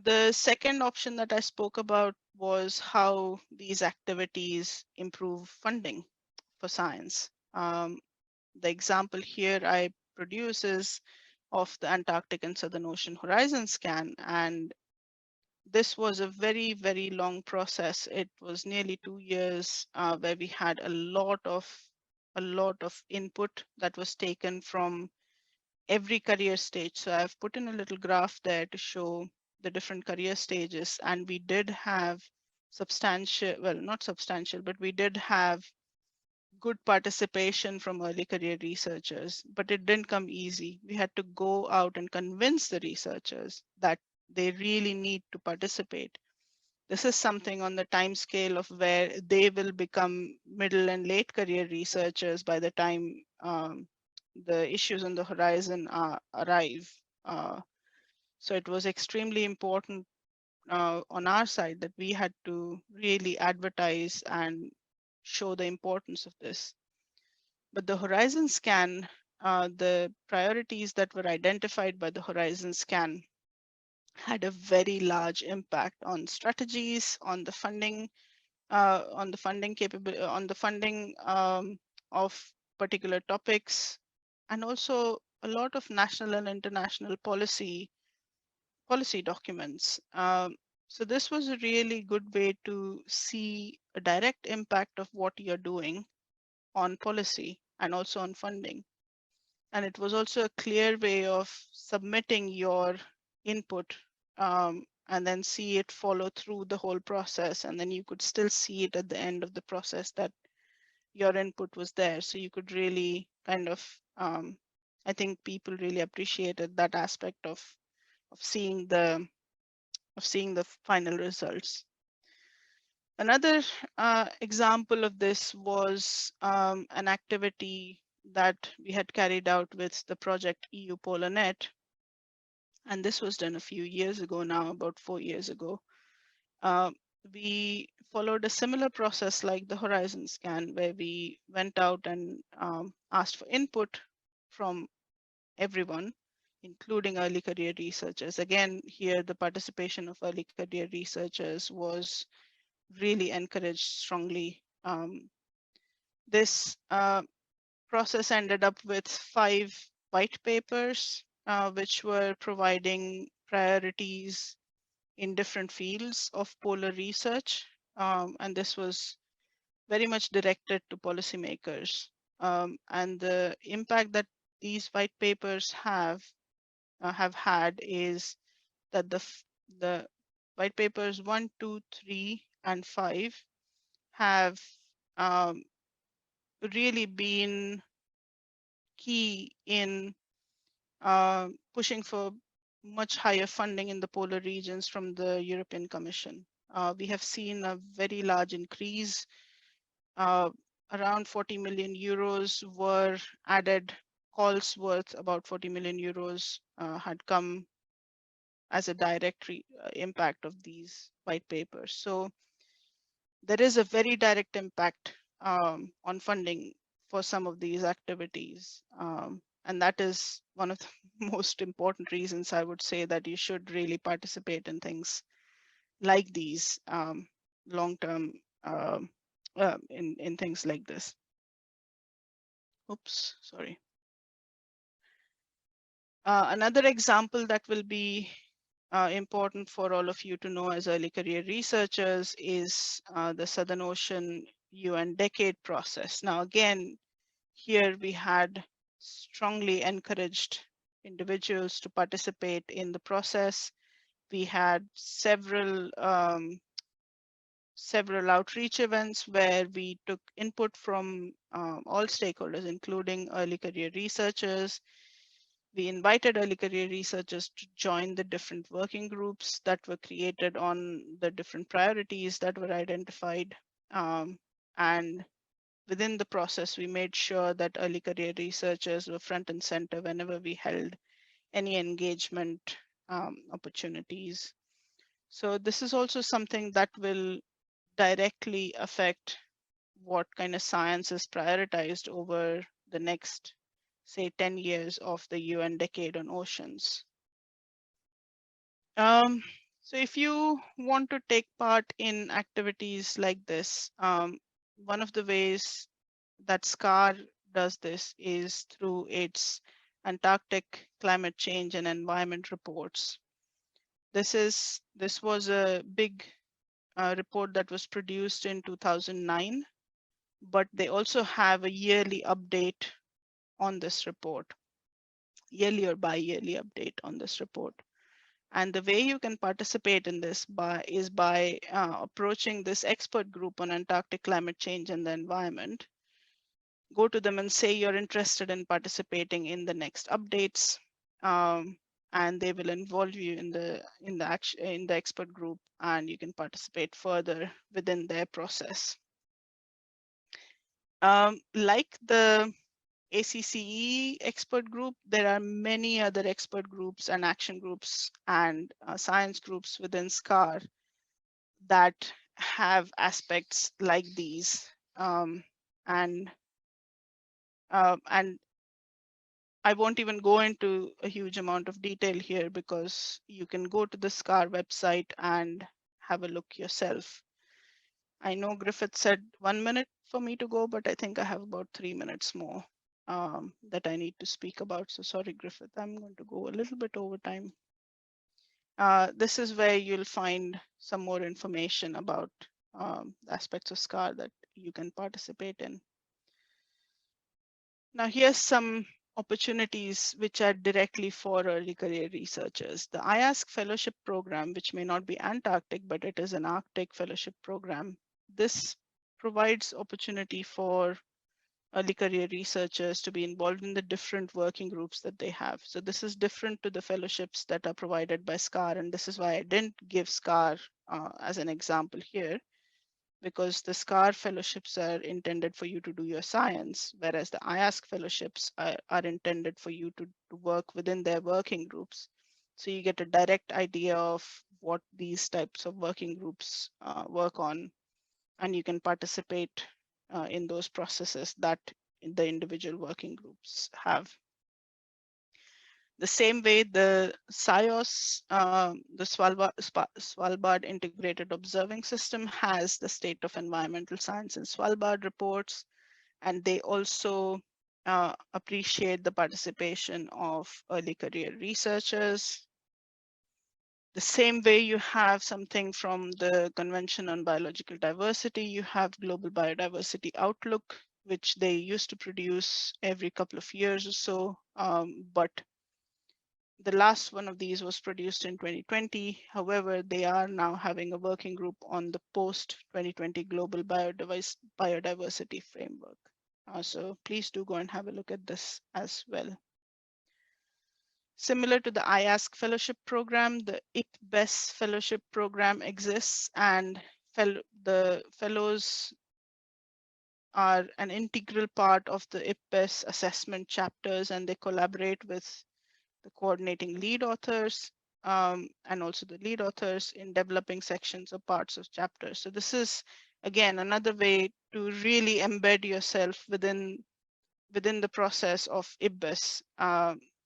The second option that I spoke about was how these activities improve funding for science. The example here I produce is of the Antarctic and Southern Ocean Horizon Scan, and this was a very, very long process. It was nearly 2 years where we had a lot of input that was taken from every career stage. So I've put in a little graph there to show the different career stages, and we did have substantial, well, not substantial, but we did have good participation from early career researchers, but it didn't come easy. We had to go out and convince the researchers that they really need to participate. This is something on the time scale of where they will become middle and late career researchers by the time the issues on the horizon arrive. So it was extremely important on our side that we had to really advertise and show the importance of this. But the horizon scan, the priorities that were identified by the horizon scan had a very large impact on strategies, on the funding, capability, on the funding of particular topics, and also a lot of national and international policy documents. So this was a really good way to see a direct impact of what you're doing on policy and also on funding. And it was also a clear way of submitting your input and then see it follow through the whole process. And then you could still see it at the end of the process that your input was there. So you could really kind of, I think people really appreciated that aspect of seeing the final results. Another example of this was an activity that we had carried out with the project EU PolarNet. And this was done a few years ago now, about 4 years ago. We followed a similar process like the Horizon Scan, where we went out and asked for input from everyone, including early career researchers. Again, here the participation of early career researchers was really encouraged strongly. This process ended up with 5 white papers, which were providing priorities in different fields of polar research. And this was very much directed to policymakers. And the impact that these white papers have had is that the white papers 1, 2, 3, and 5 have really been key in pushing for much higher funding in the polar regions from the European Commission. We have seen a very large increase. Around 40 million euros were added. Calls worth about 40 million euros had come as a direct impact of these white papers. So there is a very direct impact on funding for some of these activities. And that is one of the most important reasons I would say that you should really participate in things like these long-term in things like this. Oops, sorry. Another example that will be important for all of you to know as early career researchers is the Southern Ocean UN Decade process. Now, again, here we had strongly encouraged individuals to participate in the process. We had several outreach events where we took input from all stakeholders, including early career researchers. We invited early career researchers to join the different working groups that were created on the different priorities that were identified. And within the process, we made sure that early career researchers were front and center whenever we held any engagement opportunities. So this is also something that will directly affect what kind of science is prioritized over the next, say, 10 years of the UN Decade on Oceans. So if you want to take part in activities like this, one of the ways that SCAR does this is through its Antarctic climate change and environment reports. This was a big report that was produced in 2009, but they also have a yearly update on this report, yearly or bi-yearly update on this report. And the way you can participate in this is by approaching this expert group on Antarctic climate change and the environment. Go to them and say you're interested in participating in the next updates, and they will involve you in the expert group, and you can participate further within their process. Like the ACCE expert group, there are many other expert groups and action groups and science groups within SCAR that have aspects like these. And I won't even go into a huge amount of detail here because you can go to the SCAR website and have a look yourself. I know Griffith said 1 minute for me to go, but I think I have about 3 minutes more that I need to speak about. So sorry, Griffith, I'm going to go a little bit over time. This is where you'll find some more information about aspects of SCAR that you can participate in. Now here's some opportunities which are directly for early career researchers. The IASC fellowship program, which may not be Antarctic, but it is an Arctic fellowship program. This provides opportunity for early career researchers to be involved in the different working groups that they have. So this is different to the fellowships that are provided by SCAR, and this is why I didn't give SCAR as an example here, because the SCAR fellowships are intended for you to do your science, whereas the IASC fellowships are intended for you to work within their working groups. So you get a direct idea of what these types of working groups work on, and you can participate in those processes that the individual working groups have. The same way the SIOS, the Svalbard Integrated Observing System, has the State of Environmental Science in Svalbard reports, and they also appreciate the participation of early career researchers. The same way you have something from the Convention on Biological Diversity, you have Global Biodiversity Outlook, which they used to produce every couple of years or so, but the last one of these was produced in 2020. However, they are now having a working group on the post-2020 Global Biodiversity Framework. So please do go and have a look at this as well. Similar to the IASC fellowship program, the IPBES fellowship program exists, and the fellows are an integral part of the IPBES assessment chapters, and they collaborate with the coordinating lead authors and also the lead authors in developing sections or parts of chapters. So this is, again, another way to really embed yourself within the process of IPBES.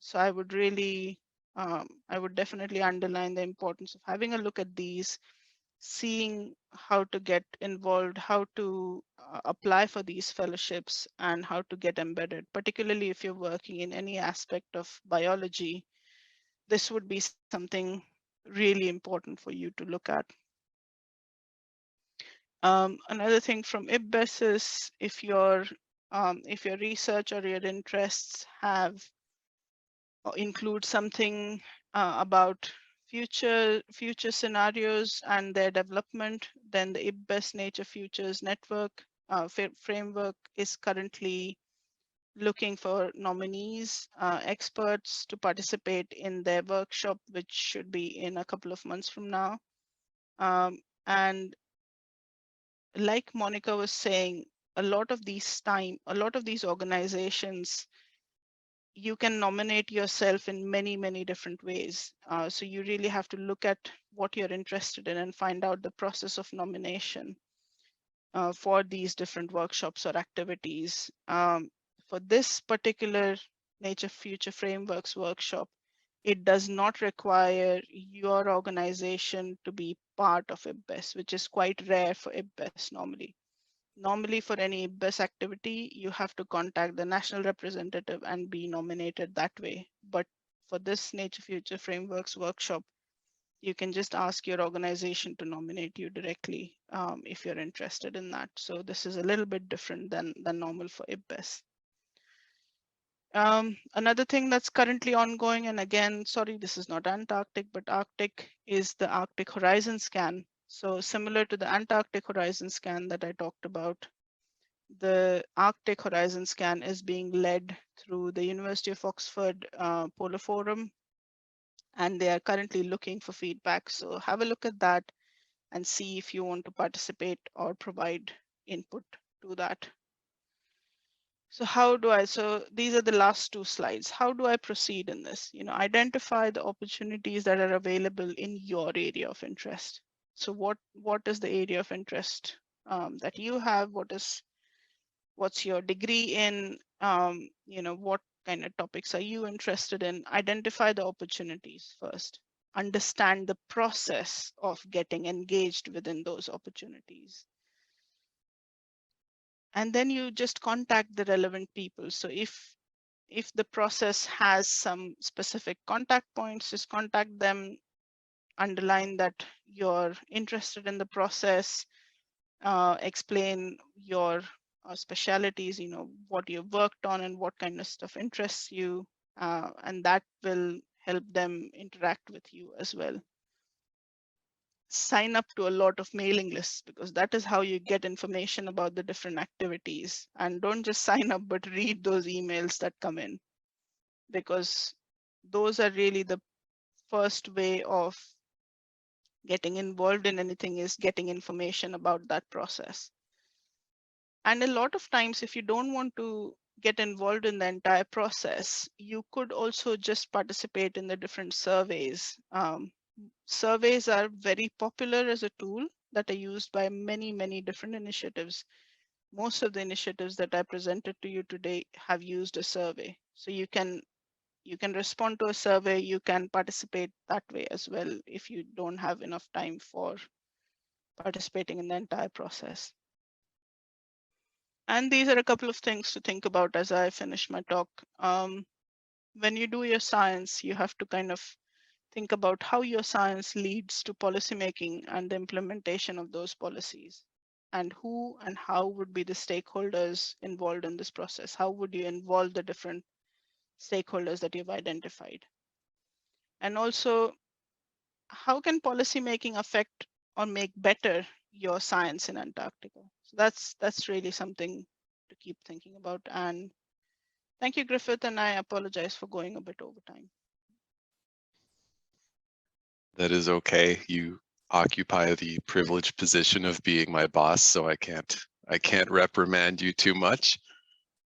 So I would definitely underline the importance of having a look at these, seeing how to get involved, how to apply for these fellowships, and how to get embedded, particularly if you're working in any aspect of biology. This would be something really important for you to look at. Another thing from IPBES is if your research or your interests have or include something about future scenarios and their development, then the IPBES Nature Futures Network framework is currently looking for nominees, experts to participate in their workshop, which should be in a couple of months from now. And like Monica was saying, a lot of these organizations, you can nominate yourself in many, many different ways. So you really have to look at what you're interested in and find out the process of nomination for these different workshops or activities. For this particular Nature Future Frameworks workshop, it does not require your organization to be part of IPBES, which is quite rare for IPBES normally. Normally for any IPBES activity, you have to contact the national representative and be nominated that way. But for this Nature Future Frameworks workshop, you can just ask your organization to nominate you directly if you're interested in that. So this is a little bit different than normal for IPBES. Another thing that's currently ongoing, and again, sorry, this is not Antarctic, but Arctic, is the Arctic Horizon Scan. So similar to the Antarctic Horizon Scan that I talked about, the Arctic Horizon Scan is being led through the University of Oxford Polar Forum, and they are currently looking for feedback. So have a look at that and see if you want to participate or provide input to that. So these are the last two slides. How do I proceed in this? Identify the opportunities that are available in your area of interest. So what is the area of interest that you have? What's your degree in? What kind of topics are you interested in? Identify the opportunities first. Understand the process of getting engaged within those opportunities. And then you just contact the relevant people. So if the process has some specific contact points, just contact them, underline that you're interested in the process, explain your specialities, what you've worked on and what kind of stuff interests you, and that will help them interact with you as well. sign up to a lot of mailing lists, because that is how you get information about the different activities. And don't just sign up, but read those emails that come in, because those are really the first way of getting involved in anything, is getting information about that process. And a lot of times, if you don't want to get involved in the entire process, you could also just participate in the different surveys. Surveys are very popular as a tool that are used by many, many different initiatives. Most of the initiatives that I presented to you today have used a survey. So you can respond to a survey, you can participate that way as well if you don't have enough time for participating in the entire process. And these are a couple of things to think about as I finish my talk. When you do your science, you have to kind of think about how your science leads to policymaking and the implementation of those policies, and who and how would be the stakeholders involved in this process. How would you involve the different stakeholders that you've identified? And also, how can policymaking affect or make better your science in Antarctica? So that's really something to keep thinking about. And thank you, Griffith, and I apologize for going a bit over time. That is okay. You occupy the privileged position of being my boss, so I can't reprimand you too much.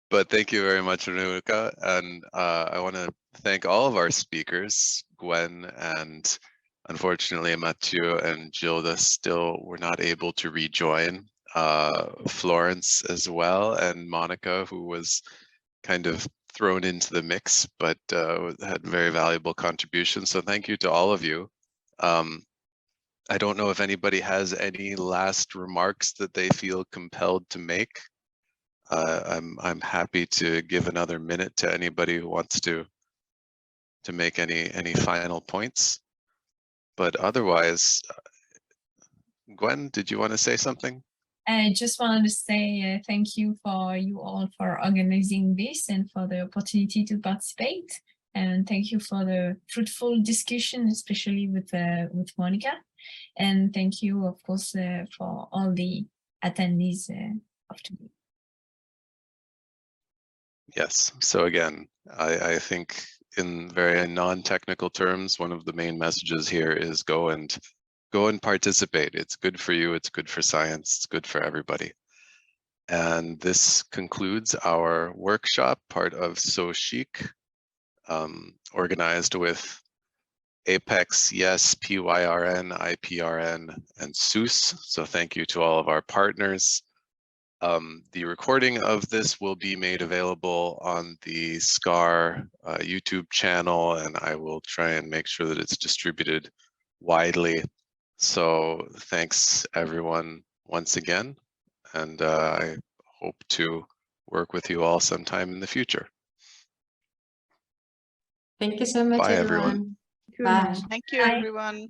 But thank you very much, Renuka. And I want to thank all of our speakers, Gwen, and unfortunately Mathieu and Gilda still were not able to rejoin. Florence as well, and Monica, who was kind of thrown into the mix, but had very valuable contributions. So thank you to all of you. I don't know if anybody has any last remarks that they feel compelled to make. I'm happy to give another minute to anybody who wants to make any final points. But otherwise, Gwen, did you want to say something? I just wanted to say thank you for you all for organizing this and for the opportunity to participate. And thank you for the fruitful discussion, especially with Monica. And thank you, of course, for all the attendees of today. Yes. So again, I think in very non-technical terms, one of the main messages here is go and participate. It's good for you. It's good for science. It's good for everybody. And this concludes our workshop, part of SO-CHIC, organized with APECS, YES, PYRN, IPRN, and SUS. So thank you to all of our partners. The recording of this will be made available on the SCAR YouTube channel, and I will try and make sure that it's distributed widely. So thanks everyone once again, and I hope to work with you all sometime in the future. Thank you so much, Bye, everyone. Thank you very Bye. much. Thank you, everyone.